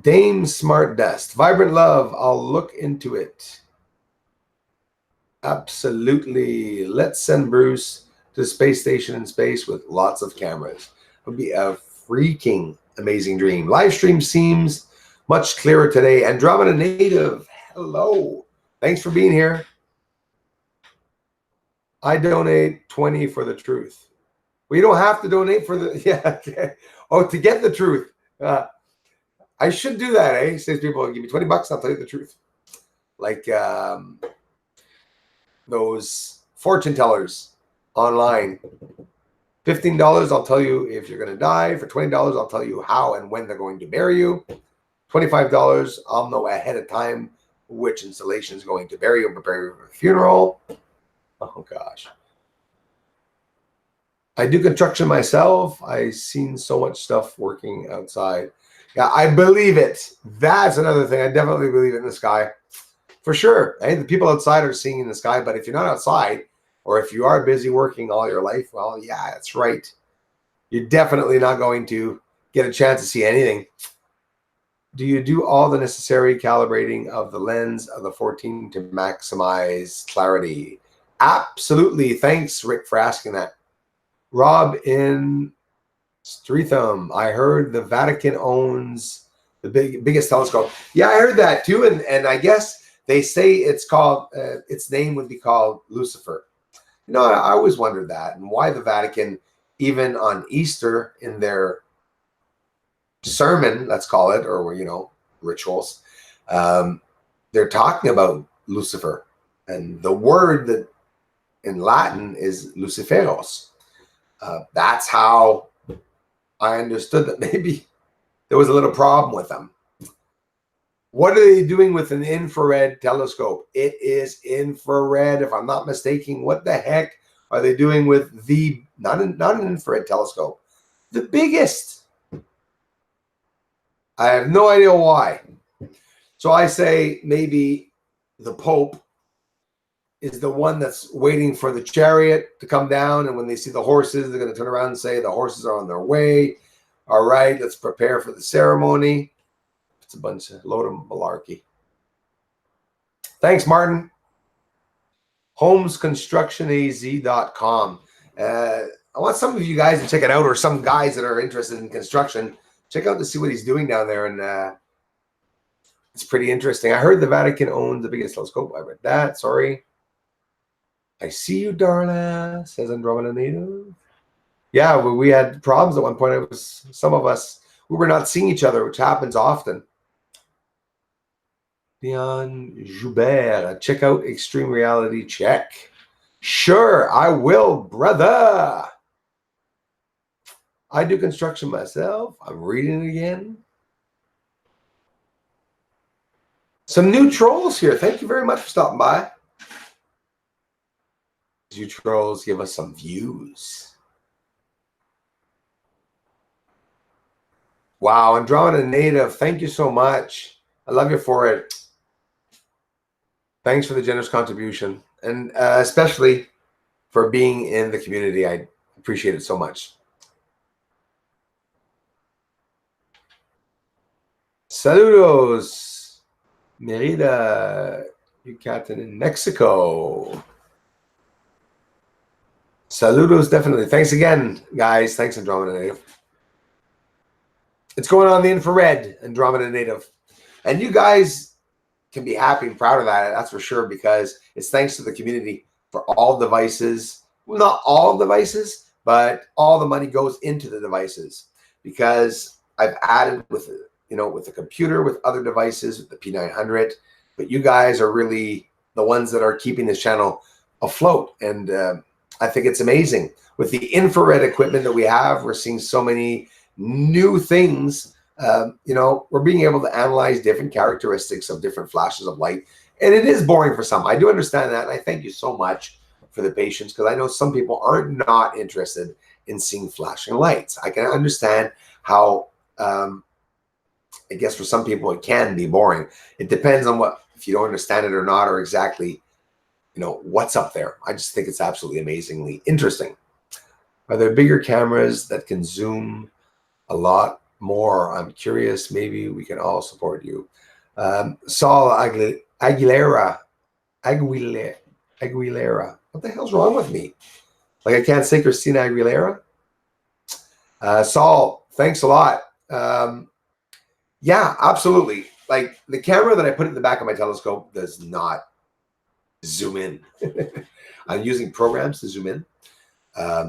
Dame Smart Dust. Vibrant Love, I'll look into it. Absolutely. Let's send Bruce to the space station in space with lots of cameras. It would be a freaking amazing dream. Live stream seems much clearer today. Andromeda Native, hello. Thanks for being here. I donate 20 for the truth. Well, you don't have to donate for the, yeah, okay. Oh, to get the truth. I should do that, eh? Says people, give me 20 bucks, I'll tell you the truth. Like those fortune tellers online. $15, I'll tell you if you're going to die. For $20, I'll tell you how and when they're going to bury you. $25, I'll know ahead of time which installation is going to bury you and prepare you for a funeral. Oh, gosh. I do construction myself. I've seen so much stuff working outside. Yeah, I believe it. That's another thing. I definitely believe it in the sky. For sure. I think the people outside are seeing in the sky, but if you're not outside, or if you are busy working all your life, well, yeah, that's right. You're definitely not going to get a chance to see anything. Do you do all the necessary calibrating of the lens of the 14 to maximize clarity? Absolutely. Thanks, Rick, for asking that. Rob in Streatham, I heard the Vatican owns the biggest telescope. Yeah, I heard that too, and I guess they say it's called, its name would be called Lucifer. You know, I always wondered that, and why the Vatican, even on Easter in their sermon, let's call it, or, you know, rituals, they're talking about Lucifer. And the word that in Latin is Luciferos. That's how I understood that maybe there was a little problem with them. What are they doing with an infrared telescope? It is infrared, if I'm not mistaken. What the heck are they doing with the, not an infrared telescope, the biggest? I have no idea why. So I say maybe the Pope is the one that's waiting for the chariot to come down, and when they see the horses, they're going to turn around and say the horses are on their way. All right, let's prepare for the ceremony. It's a bunch of load of malarkey. Thanks, Martin. Homesconstructionaz.com. I want some of you guys to check it out, or some guys that are interested in construction. Check out to see what he's doing down there, and it's pretty interesting. I heard the Vatican owns the biggest telescope. I read that. Sorry. I see you, Darla, says Andromeda Native. Yeah, we had problems at one point. It was some of us, we were not seeing each other, which happens often. Leon Joubert, check out Extreme Reality Check. Sure, I will, brother. I do construction myself. I'm reading it again. Some new trolls here. Thank you very much for stopping by. You trolls give us some views. Wow, Andromeda Native, thank you so much. I love you for it. Thanks for the generous contribution, and especially for being in the community. I appreciate it so much. Saludos, Merida, Yucatan in Mexico. Saludos, definitely. Thanks again, guys. Thanks, Andromeda Native. It's going on the infrared, Andromeda Native. And you guys can be happy and proud of that, that's for sure, because it's thanks to the community for all devices. Well, not all devices, but all the money goes into the devices, because I've added with, with the computer, with other devices, with the P900, but you guys are really the ones that are keeping this channel afloat. And I think it's amazing. With the infrared equipment that we have, we're seeing so many new things. We're being able to analyze different characteristics of different flashes of light. And it is boring for some. I do understand that. And I thank you so much for the patience, because I know some people aren't not interested in seeing flashing lights. I can understand how, I guess for some people it can be boring. It depends on if you don't understand it or not, or exactly, what's up there. I just think it's absolutely amazingly interesting. Are there bigger cameras that can zoom a lot more? I'm curious. Maybe we can all support you. Saul Aguilera. What the hell's wrong with me? Like, I can't say Christina Aguilera. Saul, thanks a lot. Yeah, absolutely. Like, the camera that I put in the back of my telescope does not zoom in. I'm using programs to zoom in.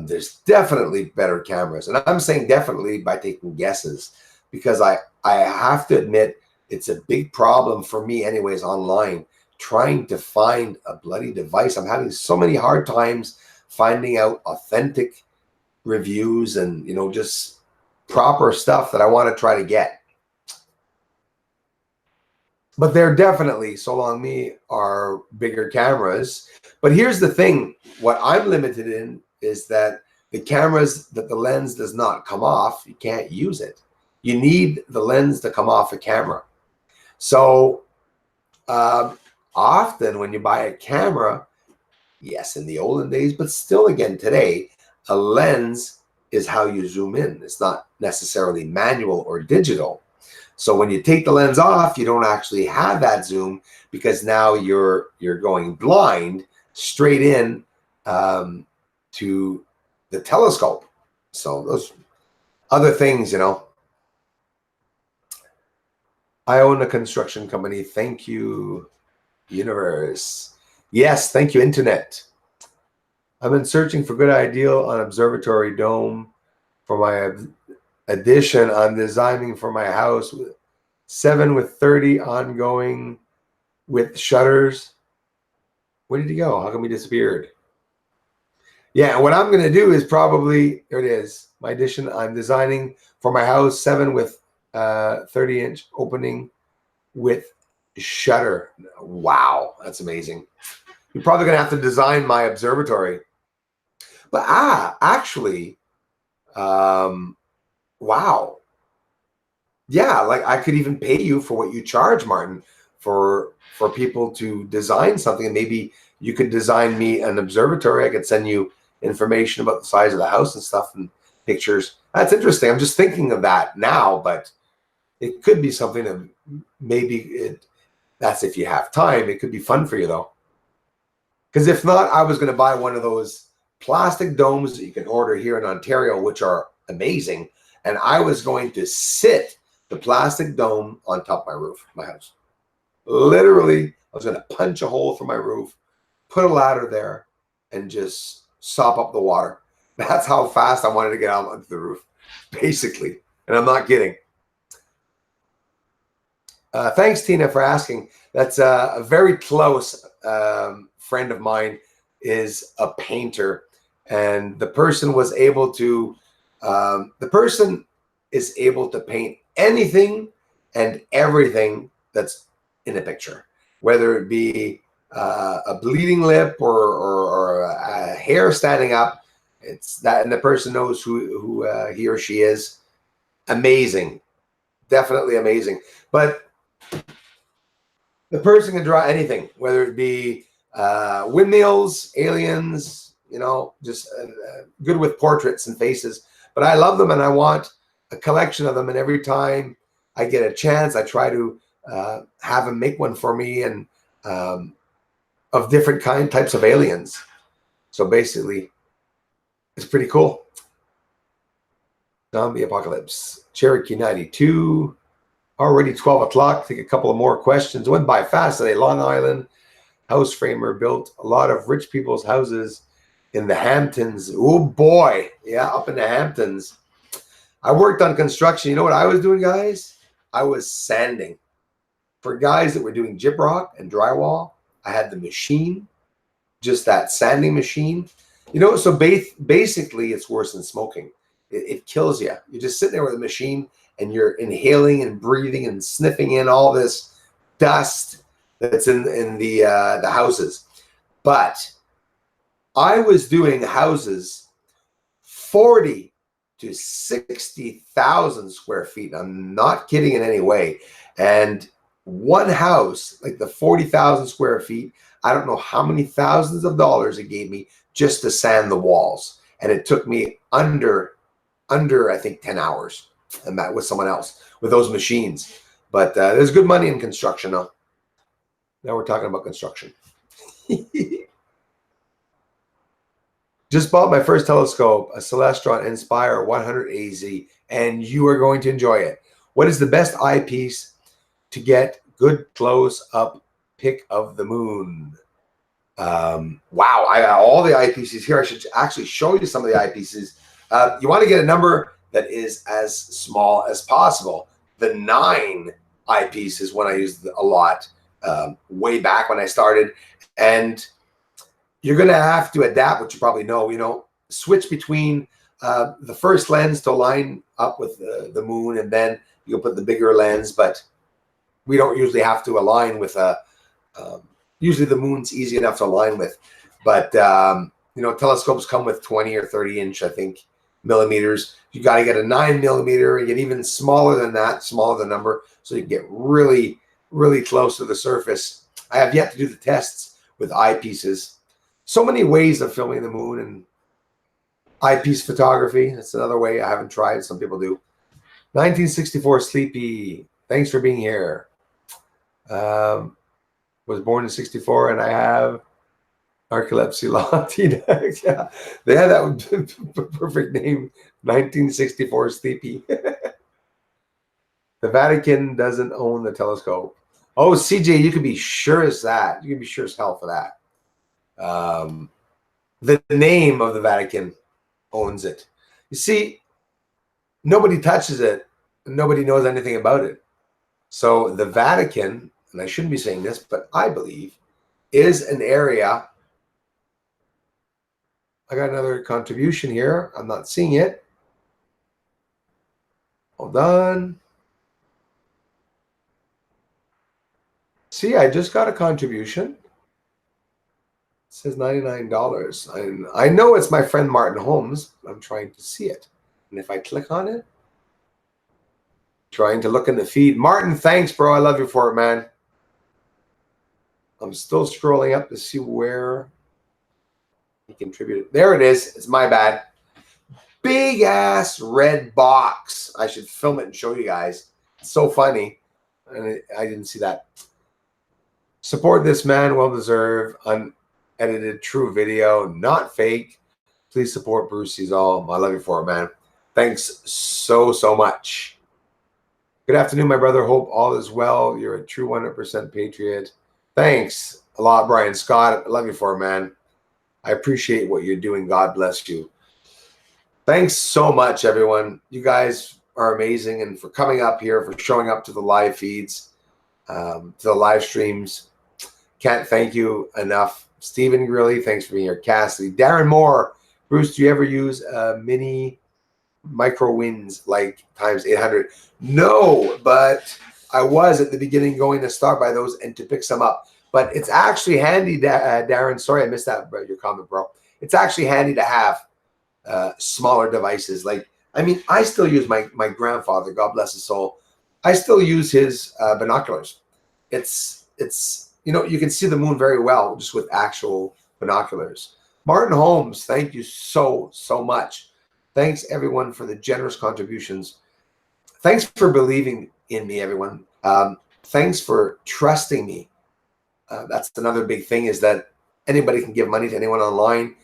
There's definitely better cameras, and I'm saying definitely by taking guesses, because I have to admit it's a big problem for me anyways online, trying to find a bloody device. I'm having so many hard times finding out authentic reviews and just proper stuff that I want to try to get. But there definitely, so long me, are bigger cameras. But here's the thing, what I'm limited in is that the cameras that the lens does not come off, you can't use it. You need the lens to come off a camera. So often when you buy a camera, yes, in the olden days, but still again today, a lens is how you zoom in. It's not necessarily manual or digital. So when you take the lens off, you don't actually have that zoom, because now you're going blind straight in to the telescope. So those other things, I own a construction company. Thank you, universe. Yes, thank you, internet. I've been searching for good ideal on observatory dome for my addition. I'm designing for my house with 7 with 30 ongoing with shutters. Where did he go? How come he disappeared? Yeah, what I'm going to do is probably, there it is, my addition. I'm designing for my house 7 with 30-inch opening with shutter. Wow, that's amazing. You're probably going to have to design my observatory. But actually, wow. Yeah, like I could even pay you for what you charge, Martin, for people to design something. And maybe you could design me an observatory. I could send you information about the size of the house and stuff and pictures. That's interesting. I'm just thinking of that now, but it could be something that maybe that's if you have time. It could be fun for you, though. Because if not, I was going to buy one of those plastic domes that you can order here in Ontario, which are amazing. And I was going to sit the plastic dome on top of my roof, my house. Literally, I was going to punch a hole through my roof, put a ladder there, and just sop up the water. That's how fast I wanted to get out onto the roof, basically. And I'm not kidding. Thanks, Tina, for asking. That's a very close friend of mine is a painter, and the person was able to, the person is able to paint anything and everything that's in a picture, whether it be a bleeding lip or a hair standing up. It's that, and the person knows who he or she is. Amazing, definitely amazing. But the person can draw anything, whether it be windmills, aliens, you know, just good with portraits and faces. But I love them, and I want a collection of them. And every time I get a chance, I try to have him make one for me, and of different types of aliens. So basically, it's pretty cool. Zombie apocalypse. Cherokee 92. Already 12 o'clock. Take a couple of more questions. It went by fast today. Long Island house framer built a lot of rich people's houses in the Hamptons. Oh boy. Yeah, up in the Hamptons. I worked on construction. You know what I was doing, guys? I was sanding. For guys that were doing gyprock and drywall, I had the machine, just that sanding machine. You know, so basically it's worse than smoking. It kills you. You're just sitting there with a machine and you're inhaling and breathing and sniffing in all this dust that's in the houses. But I was doing houses 40 to 60,000 square feet. I'm not kidding in any way. And one house, like the 40,000 square feet, I don't know how many thousands of dollars it gave me just to sand the walls. And it took me under I think 10 hours. And that with someone else with those machines. But there's good money in construction now. Now we're talking about construction. Just bought my first telescope, a Celestron Inspire 100 AZ, and you are going to enjoy it. What is the best eyepiece to get good close-up pic of the moon? Wow, I got all the eyepieces here. I should actually show you some of the eyepieces. You want to get a number that is as small as possible. The 9 eyepiece is one I used a lot way back when I started. And you're going to have to adapt, which you probably know, you know, switch between the first lens to line up with the moon, and then you'll put the bigger lens. But we don't usually have to align with usually the moon's easy enough to align with. But, you know, telescopes come with 20 or 30 inch, I think, millimeters. You got to get a 9 millimeter and get even smaller than that, smaller the number, so you can get really, really close to the surface. I have yet to do the tests with eyepieces. So many ways of filming the moon, and eyepiece photography. That's another way I haven't tried. Some people do. 1964 Sleepy. Thanks for being here. Was born in 64, and I have narcolepsy Latina. Yeah, they had that perfect name. 1964 Sleepy. The Vatican doesn't own the telescope. Oh, CJ, you can be sure as that. You can be sure as hell for that. The name of the Vatican owns it. You see, nobody touches it. Nobody knows anything about it. So the Vatican, and I shouldn't be saying this, but I believe, is an area. I got another contribution here. I'm not seeing it. Hold on. See, I just got a contribution. It says $99. I know it's my friend Martin Holmes. I'm trying to see it. And if I click on it, trying to look in the feed. Martin, thanks, bro. I love you for it, man. I'm still scrolling up to see where he contributed. There it is. It's my bad. Big ass red box. I should film it and show you guys. It's so funny. And I didn't see that. Support this man. Well deserved. Unedited true video. Not fake. Please support Bruce. He's all. I love you for it, man. Thanks so much. Good afternoon, my brother. Hope all is well. You're a true 100% patriot. Thanks a lot, Brian Scott. I love you for it, man. I appreciate what you're doing. God bless you. Thanks so much, everyone. You guys are amazing, and for coming up here, for showing up to the live feeds, to the live streams. Can't thank you enough. Stephen Grilly, thanks for being here. Cassidy, Darren Moore, Bruce, do you ever use mini micro wins like times 800? No, but I was at the beginning going to start by those and to pick some up. But it's actually handy, Darren. Sorry, I missed that, your comment, bro. It's actually handy to have smaller devices. Like, I mean, I still use my grandfather, God bless his soul. I still use his binoculars. It's you know, you can see the moon very well just with actual binoculars. Martin Holmes, thank you so much. Thanks everyone for the generous contributions. Thanks for believing in me, everyone. Thanks for trusting me. That's another big thing, is that anybody can give money to anyone online.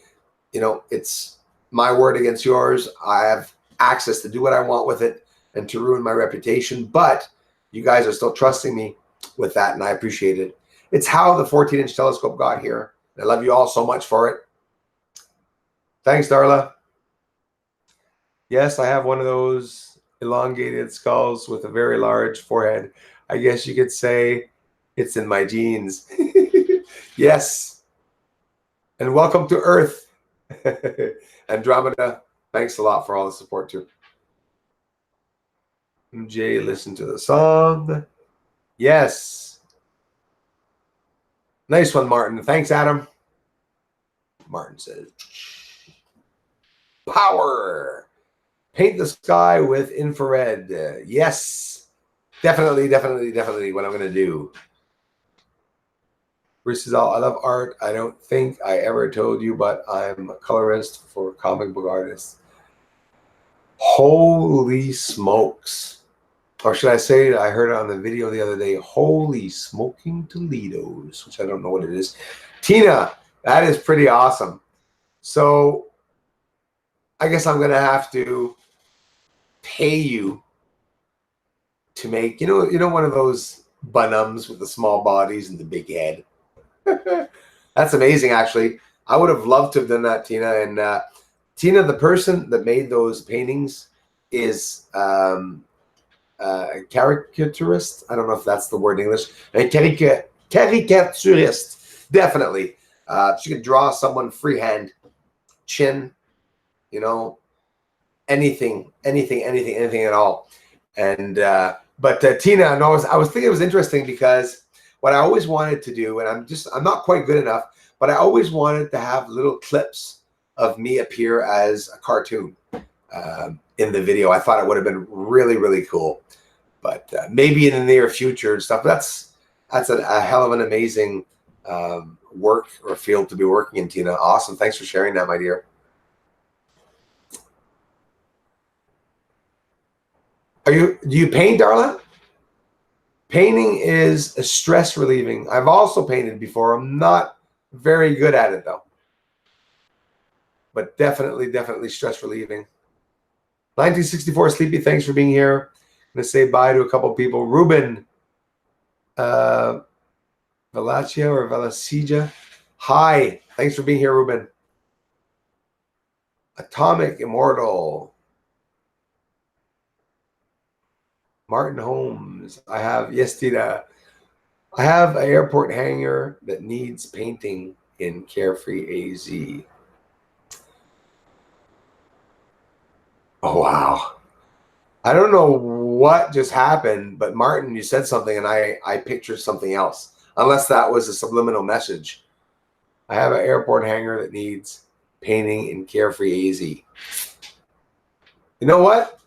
You know, it's my word against yours. I have access to do what I want with it and to ruin my reputation, but you guys are still trusting me with that, and I appreciate it. It's how the 14-inch telescope got here. I love you all so much for it. Thanks, Darla. Yes, I have one of those elongated skulls with a very large forehead. I guess you could say it's in my genes. Yes. And welcome to Earth. Andromeda, thanks a lot for all the support too. Jay, listen to the song. Yes. Nice one, Martin. Thanks, Adam. Martin says, power. Paint the sky with infrared. Yes. Definitely what I'm going to do. Bruce says, I love art. I don't think I ever told you, but I'm a colorist for comic book artists. Holy smokes. Or should I say, I heard it on the video the other day, holy smoking Toledos, which I don't know what it is. Tina, that is pretty awesome. So I guess I'm going to have to pay you to make, you know, one of those Bunhams with the small bodies and the big head. That's amazing, actually. I would have loved to have done that, Tina. And Tina, the person that made those paintings is a caricaturist. I don't know if that's the word in English. A caricaturist, definitely. She could draw someone freehand, chin, you know, anything at all. And but Tina, no, I was thinking it was interesting because what I always wanted to do, and I'm not quite good enough, but I always wanted to have little clips of me appear as a cartoon in the video. I thought it would have been really cool, but maybe in the near future and stuff. That's a hell of an amazing work or field to be working in, Tina. Awesome. Thanks for sharing that, my dear. Do you paint, Darla? Painting is a stress relieving. I've also painted before. I'm not very good at it though, but definitely stress relieving. 1964 Sleepy, thanks for being here. I'm gonna say bye to a couple people. Ruben, Valacia or Valacija. Hi, thanks for being here, Ruben. Atomic Immortal. Martin Holmes. I have, yes, Tita. I have an airport hangar that needs painting in Carefree AZ. Oh, wow. I don't know what just happened, but Martin, you said something and I pictured something else, unless that was a subliminal message. I have an airport hangar that needs painting in Carefree AZ. You know what?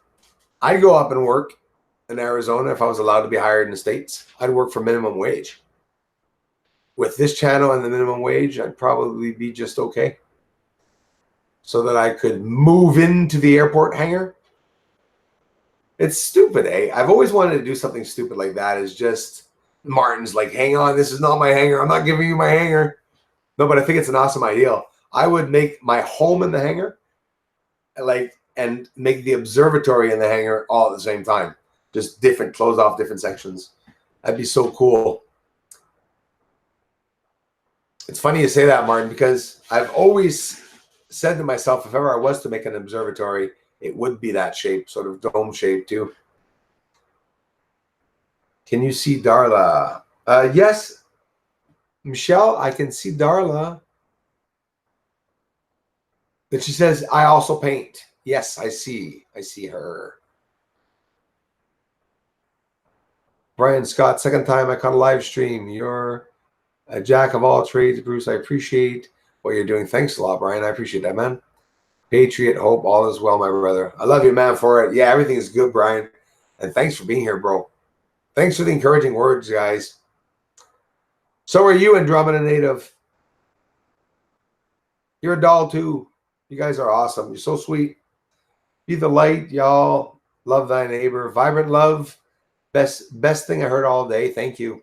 I'd go up and work in Arizona if I was allowed to be hired in the States. I'd work for minimum wage. With this channel and the minimum wage, I'd probably be just okay. So that I could move into the airport hangar. It's stupid, eh? I've always wanted to do something stupid like that. Is just Martin's like, hang on, this is not my hangar. I'm not giving you my hangar. No, but I think it's an awesome idea. I would make my home in the hangar, and make the observatory in the hangar all at the same time. Just close off different sections. That'd be so cool. It's funny you say that, Martin, because I've always said to myself, if ever I was to make an observatory, it would be that shape, sort of dome shape too. Can you see Darla? Yes, Michelle, I can see Darla. But she says, I also paint. Yes, I see. I see her. Brian Scott, second time I caught a live stream. You're a jack of all trades, Bruce. I appreciate what you're doing. Thanks a lot, Brian. I appreciate that, man. Patriot, hope all is well, my brother. I love you, man, for it. Yeah, everything is good, Brian. And thanks for being here, bro. Thanks for the encouraging words, guys. So are you, Andromeda Native. You're a doll, too. You guys are awesome. You're so sweet. Be the light, y'all. Love thy neighbor. Vibrant love. Best thing I heard all day. Thank you.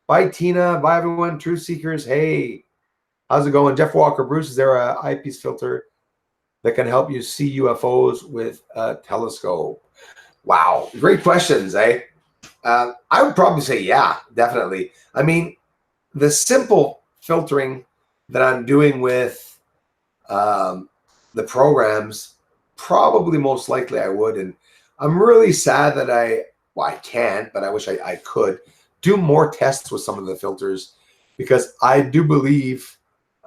Bye, Tina. Bye, everyone. Truth Seekers. Hey, how's it going? Jeff Walker. Bruce, is there an eyepiece filter that can help you see UFOs with a telescope? Wow. Great questions, eh? I would probably say, yeah, definitely. I mean, the simple filtering that I'm doing with the programs, probably most likely I would. And I'm really sad that I can't, but I wish I could do more tests with some of the filters, because I do believe,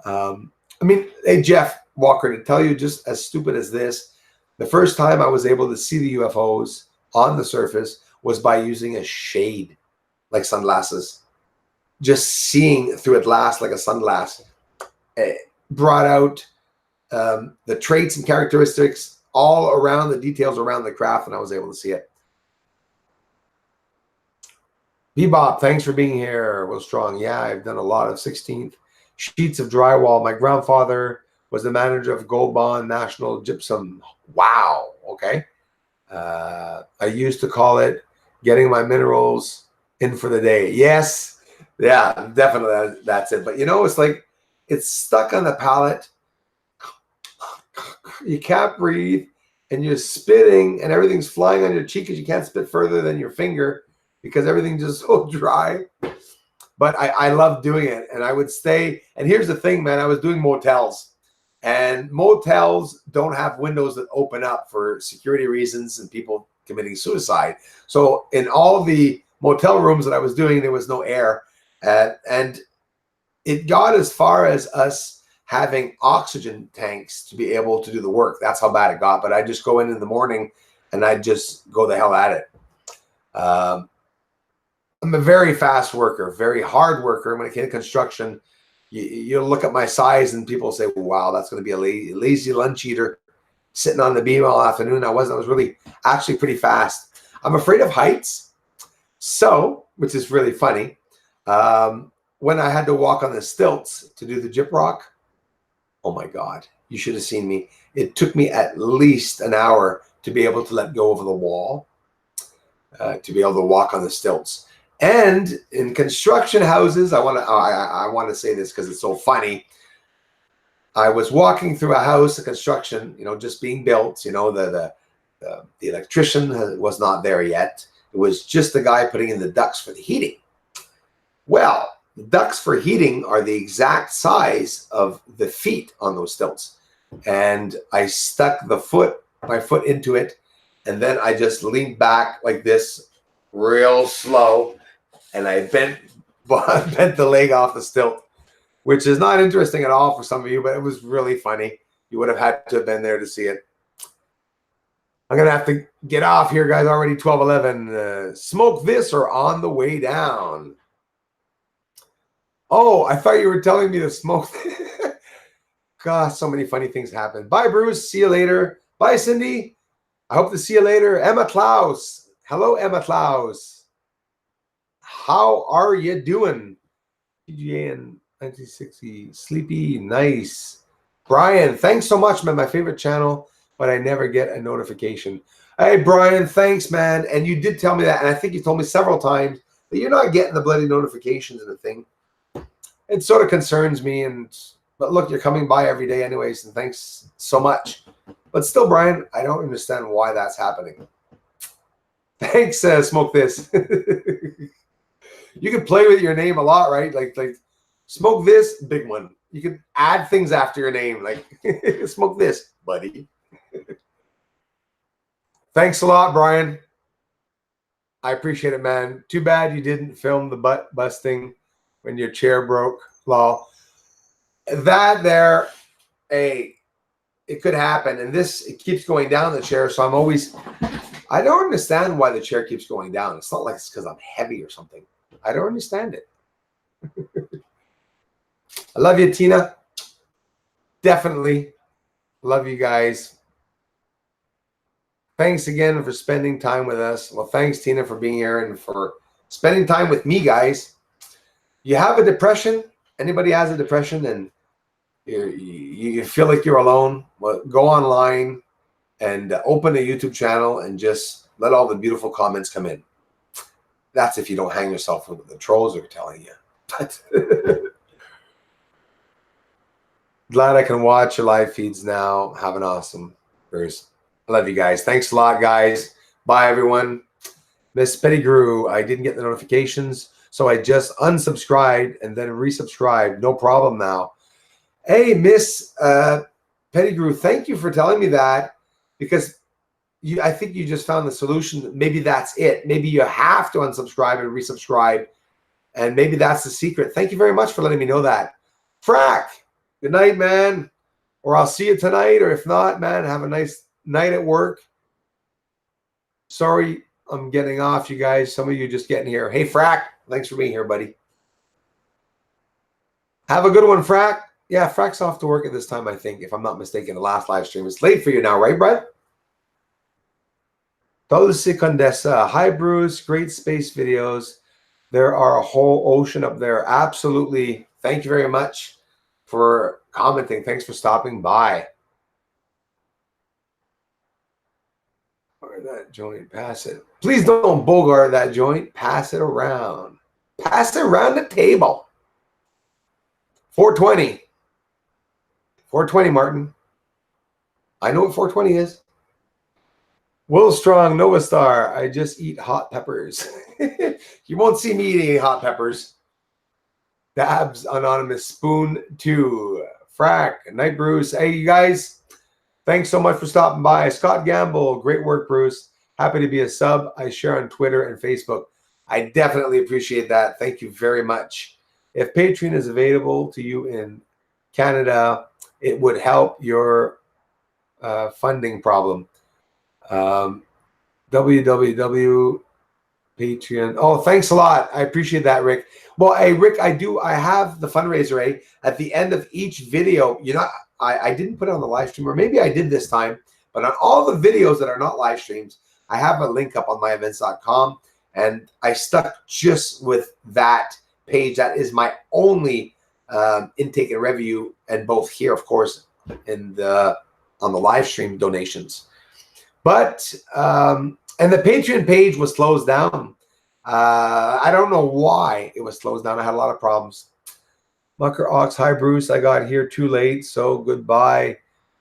I mean, hey, Jeff Walker, to tell you just as stupid as this, the first time I was able to see the UFOs on the surface was by using a shade, like sunglasses. Just seeing through a glass like a sunglass brought out the traits and characteristics all around the details around the craft, and I was able to see it. Bebop, thanks for being here. Well, strong. Yeah, I've done a lot of 16th sheets of drywall. My grandfather was the manager of Gold Bond National Gypsum. Wow. Okay. I used to call it getting my minerals in for the day. Yes. Yeah, definitely. That's it. But it's like it's stuck on the palate. You can't breathe, and you're spitting, and everything's flying on your cheek because you can't spit further than your finger because everything's just so dry. But I love doing it, and I would stay. And here's the thing, man, I was doing motels, and motels don't have windows that open up for security reasons and people committing suicide. So in all of the motel rooms that I was doing, there was no air, and it got as far as us having oxygen tanks to be able to do the work. That's how bad it got. But I just go in the morning and I just go the hell at it. I'm a very fast worker, very hard worker. When it came to construction, you look at my size and people say, wow, that's going to be a lazy lunch eater sitting on the beam all afternoon. I was really actually pretty fast. I'm afraid of heights. So, which is really funny. When I had to walk on the stilts to do the gyprock, oh my God, you should have seen me. It took me at least an hour to be able to let go of the wall, to be able to walk on the stilts. And in construction houses, I want to say this because it's so funny. I was walking through a house, a construction, just being built. The electrician was not there yet. It was just the guy putting in the ducts for the heating. Well, the ducts for heating are the exact size of the feet on those stilts. And I stuck my foot into it, and then I just leaned back like this real slow, and I bent the leg off the stilt, which is not interesting at all for some of you, but it was really funny. You would have had to have been there to see it. I'm going to have to get off here, guys. Already 12:11. Smoke this or on the way down. Oh, I thought you were telling me to smoke. God, so many funny things happen. Bye, Bruce. See you later. Bye, Cindy. I hope to see you later. Emma Klaus. Hello, Emma Klaus. How are you doing? PGA in 1960. Sleepy. Nice. Brian, thanks so much, man. My favorite channel, but I never get a notification. Hey, Brian, thanks, man. And you did tell me that, and I think you told me several times that you're not getting the bloody notifications and the thing. It sort of concerns me, but look, you're coming by every day anyways, and thanks so much. But still, Brian, I don't understand why that's happening. Thanks, Smoke This. You can play with your name a lot, right? Like Smoke this, big one. You can add things after your name, like smoke this, buddy. Thanks a lot, Brian. I appreciate it, man. Too bad you didn't film the butt busting when your chair broke. Lol. That there, hey, it could happen. And this, it keeps going down the chair. So I'm always, I don't understand why the chair keeps going down. It's not like it's because I'm heavy or something. I don't understand it. I love you, Tina. Definitely love you guys. Thanks again for spending time with us. Well, thanks, Tina, for being here and for spending time with me, guys. You have a depression? Anybody has a depression and you feel like you're alone? Well, go online and open a YouTube channel and just let all the beautiful comments come in. That's if you don't hang yourself with what the trolls are telling you. But glad I can watch your live feeds now. Have an awesome Thursday. I love you guys. Thanks a lot, guys. Bye, everyone. Miss Pettigrew, I didn't get the notifications, so I just unsubscribed and then resubscribed. No problem now. Hey, Miss Pettigrew, thank you for telling me that, because I think you just found the solution. Maybe that's it. Maybe you have to unsubscribe and resubscribe, and maybe that's the secret. Thank you very much for letting me know that. Frack, good night, man. Or I'll see you tonight, or if not, man, have a nice night at work. Sorry I'm getting off, you guys. Some of you just getting here. Hey, Frack, thanks for being here, buddy. Have a good one, Frack. Yeah, Frack's off to work at this time, I think, if I'm not mistaken. The last live stream. It's late for you now, right, Brad? Dulce Condesa. Hi, Bruce. Great space videos. There are a whole ocean up there. Absolutely. Thank you very much for commenting. Thanks for stopping by. That joint, pass it. Please don't bogart that joint. Pass it around. Pass it around the table. 420. 420, Martin. I know what 420 is. Will Strong, Nova Star. I just eat hot peppers. You won't see me eating hot peppers. Dabs Anonymous Spoon 2. Frack. Night Bruce. Hey, you guys. Thanks so much for stopping by. Scott Gamble, great work, Bruce. Happy to be a sub. I share on Twitter and Facebook. I definitely appreciate that. Thank you very much. If Patreon is available to you in Canada, it would help your funding problem. www.patreon. Oh, thanks a lot. I appreciate that, Rick. Well, hey, Rick, I have the fundraiser, at the end of each video. I didn't put it on the live stream, or maybe I did this time, but on all the videos that are not live streams, I have a link up on myevents.com, and I stuck just with that page. That is my only intake and review, and both here, of course, in on the live stream donations. But and the Patreon page was closed down. I don't know why it was closed down. I had a lot of problems. Mucker Ox, hi Bruce. I got here too late, so goodbye.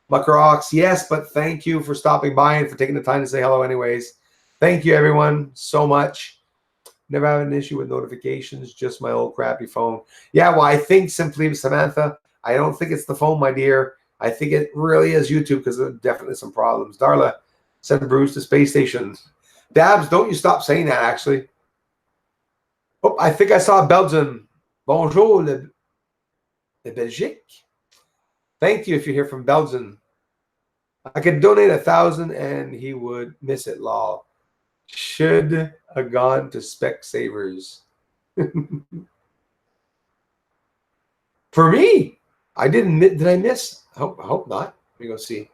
Mucker Ox, yes, but thank you for stopping by and for taking the time to say hello anyways. Thank you, everyone, so much. Never have an issue with notifications, just my old crappy phone. Yeah, well, I think simply, Samantha, I don't think it's the phone, my dear. I think it really is YouTube, because there are definitely some problems. Darla, send Bruce to space station. Dabs, don't you stop saying that, actually. Oh, I think I saw Belgium. Bonjour, le Belgique. Thank you if you're here from Belgium. I could donate 1,000 and he would miss it, lol. Should have gone to Specsavers. For me, I didn't. Did I miss? I hope not. Let me go see.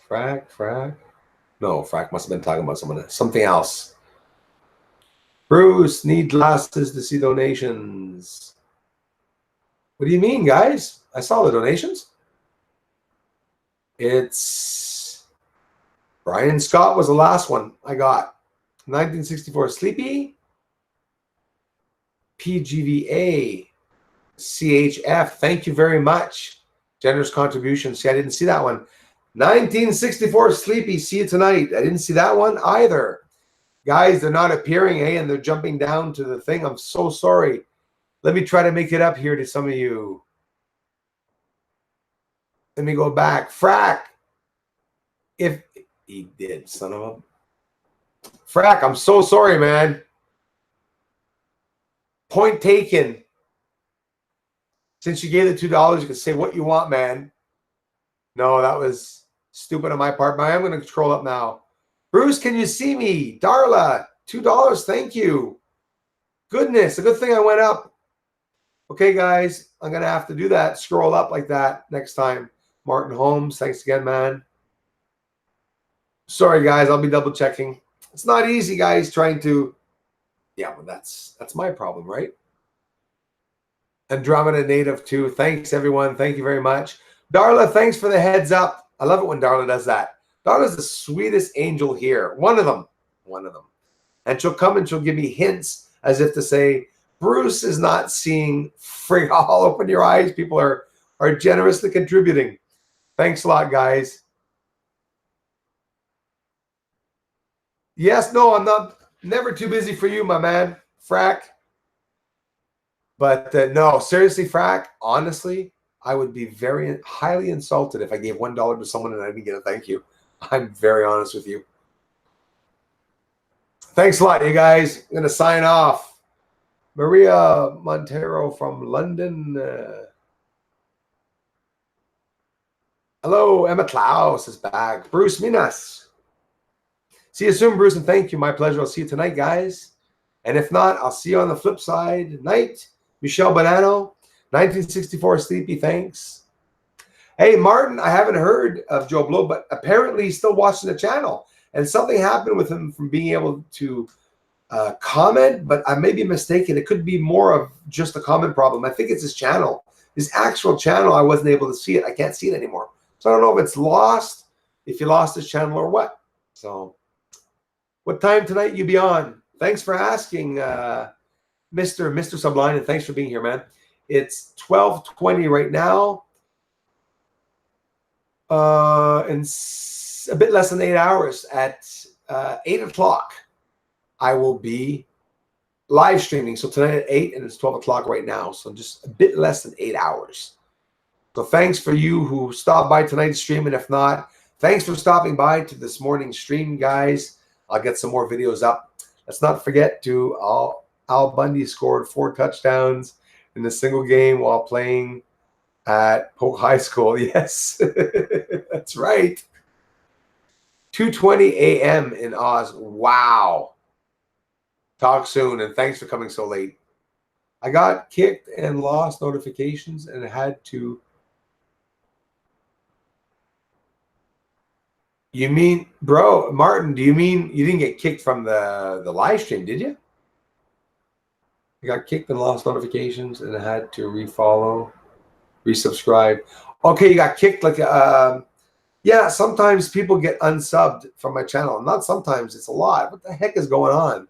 Frack. No, Frack must have been talking about something else. Bruce, need glasses to see donations. What do you mean, guys? I saw the donations. It's Brian Scott was the last one I got. 1964 Sleepy. PGVA. CHF. Thank you very much. Generous contribution. See, I didn't see that one. 1964 Sleepy. See you tonight. I didn't see that one either. Guys, they're not appearing, eh? And they're jumping down to the thing. I'm so sorry. Let me try to make it up here to some of you. Let me go back. Frack. If he did, son of a. Frack, I'm so sorry, man. Point taken. Since you gave the $2, you can say what you want, man. No, that was stupid on my part, but I am going to scroll up now. Bruce, can you see me? Darla, $2. Thank you. Goodness, a good thing I went up. Okay, guys, I'm going to have to do that. Scroll up like that next time. Martin Holmes, thanks again, man. Sorry, guys, I'll be double checking. It's not easy, guys, trying to. Yeah, well, that's my problem, right? Andromeda Native too. Thanks, everyone. Thank you very much. Darla, thanks for the heads up. I love it when Darla does that. Darla's the sweetest angel here. One of them. And she'll come and she'll give me hints as if to say, Bruce is not seeing frig. I'll open your eyes. People are generously contributing. Thanks a lot, guys. Yes, no, I'm not. Never too busy for you, my man. Frack. But no, seriously, Frack, honestly, I would be very highly insulted if I gave $1 to someone and I didn't get a thank you. I'm very honest with you. Thanks a lot, you guys. I'm going to sign off. Maria Montero from London. Hello, Emma Klaus is back. Bruce Minas. See you soon, Bruce, and thank you. My pleasure. I'll see you tonight, guys. And if not, I'll see you on the flip side. Night. Michelle Bonanno, 1964 Sleepy, thanks. Hey, Martin, I haven't heard of Joe Blow, but apparently he's still watching the channel. And something happened with him from being able to comment, but I may be mistaken. It could be more of just a comment problem. I think it's his channel. His actual channel, I wasn't able to see it. I can't see it anymore. So I don't know if it's lost, if he lost his channel or what. So what time tonight you be on? Thanks for asking, Mr. Sublime, and thanks for being here, man. It's 12:20 right now. In a bit less than 8 hours. At 8 o'clock, I will be live streaming. So tonight at 8, and it's 12 o'clock right now. So just a bit less than 8 hours. So thanks for you who stopped by tonight's stream. And if not, thanks for stopping by to this morning's stream, guys. I'll get some more videos up. Let's not forget to Al Bundy scored 4 touchdowns in a single game while playing at Polk High School. Yes, that's right. 2:20 a.m. in Oz. Wow. Talk soon, and thanks for coming so late. I got kicked and lost notifications and had to. You mean, bro, Martin, do you mean you didn't get kicked from the live stream, did you? I got kicked and lost notifications and had to refollow, resubscribe. Okay, you got kicked like yeah, sometimes people get unsubbed from my channel. Not sometimes, it's a lot. What the heck is going on?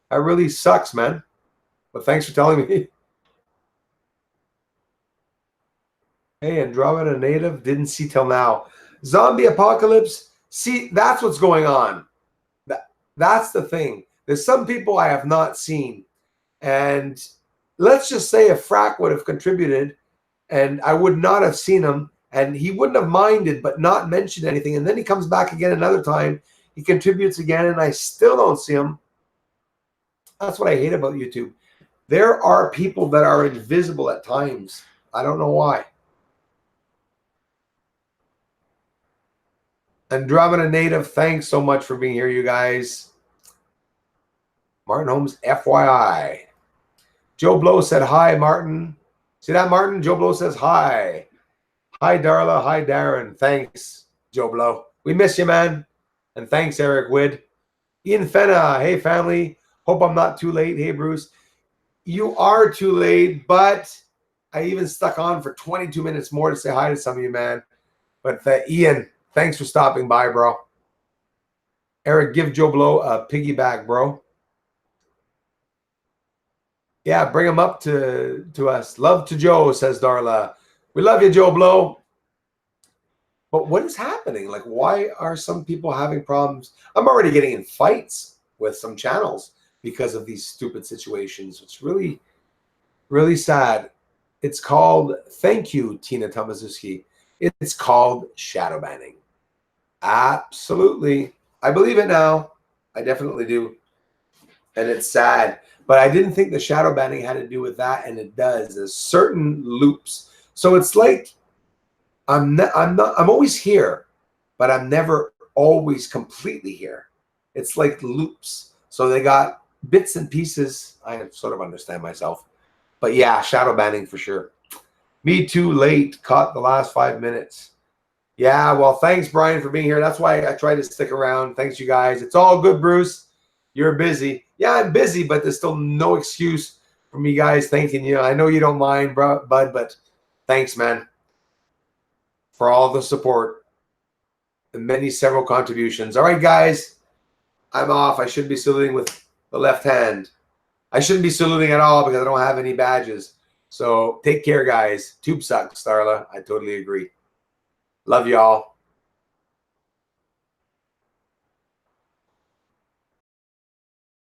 That really sucks, man. But thanks for telling me. Hey, Andromeda Native, didn't see till now. Zombie Apocalypse, see, that's what's going on. That's the thing. There's some people I have not seen. And let's just say if Frack would have contributed and I would not have seen him and he wouldn't have minded but not mentioned anything, and then he comes back again another time, he contributes again, and I still don't see him. That's what I hate about YouTube. There are people that are invisible at times. I don't know why. Andromeda Native, thanks so much for being here, you guys. Martin Holmes, FYI. Joe Blow said hi, Martin. See that, Martin? Joe Blow says hi. Hi, Darla. Hi, Darren. Thanks, Joe Blow. We miss you, man. And thanks, Eric Wood. Ian Fenna, hey, family. Hope I'm not too late. Hey, Bruce. You are too late, but I even stuck on for 22 minutes more to say hi to some of you, man. But Ian, thanks for stopping by, bro. Eric, give Joe Blow a piggyback, bro. Yeah, bring him up to us. Love to Joe, says Darla. We love you, Joe Blow. But what is happening? Like, why are some people having problems? I'm already getting in fights. with some channels because of these stupid situations. It's really, really sad. It's called, thank you, Tina Tomazuski. It's called shadow banning. Absolutely. I believe it now. I definitely do. And it's sad. But I didn't think the shadow banning had to do with that, and it does. There's certain loops. So it's like I'm always here, but I'm never always completely here. It's like loops. So they got bits and pieces. I sort of understand myself. But yeah, shadow banning for sure. Me too late. Caught the last 5 minutes. Yeah, well, thanks, Brian, for being here. That's why I try to stick around. Thanks, you guys. It's all good, Bruce. You're busy. Yeah, I'm busy, but there's still no excuse for me, guys, thanking you. I know you don't mind, bud, but thanks, man, for all the support and several contributions. All right, guys, I'm off. I shouldn't be saluting with the left hand. I shouldn't be saluting at all because I don't have any badges. So take care, guys. Tube sucks, Starla. I totally agree. Love y'all.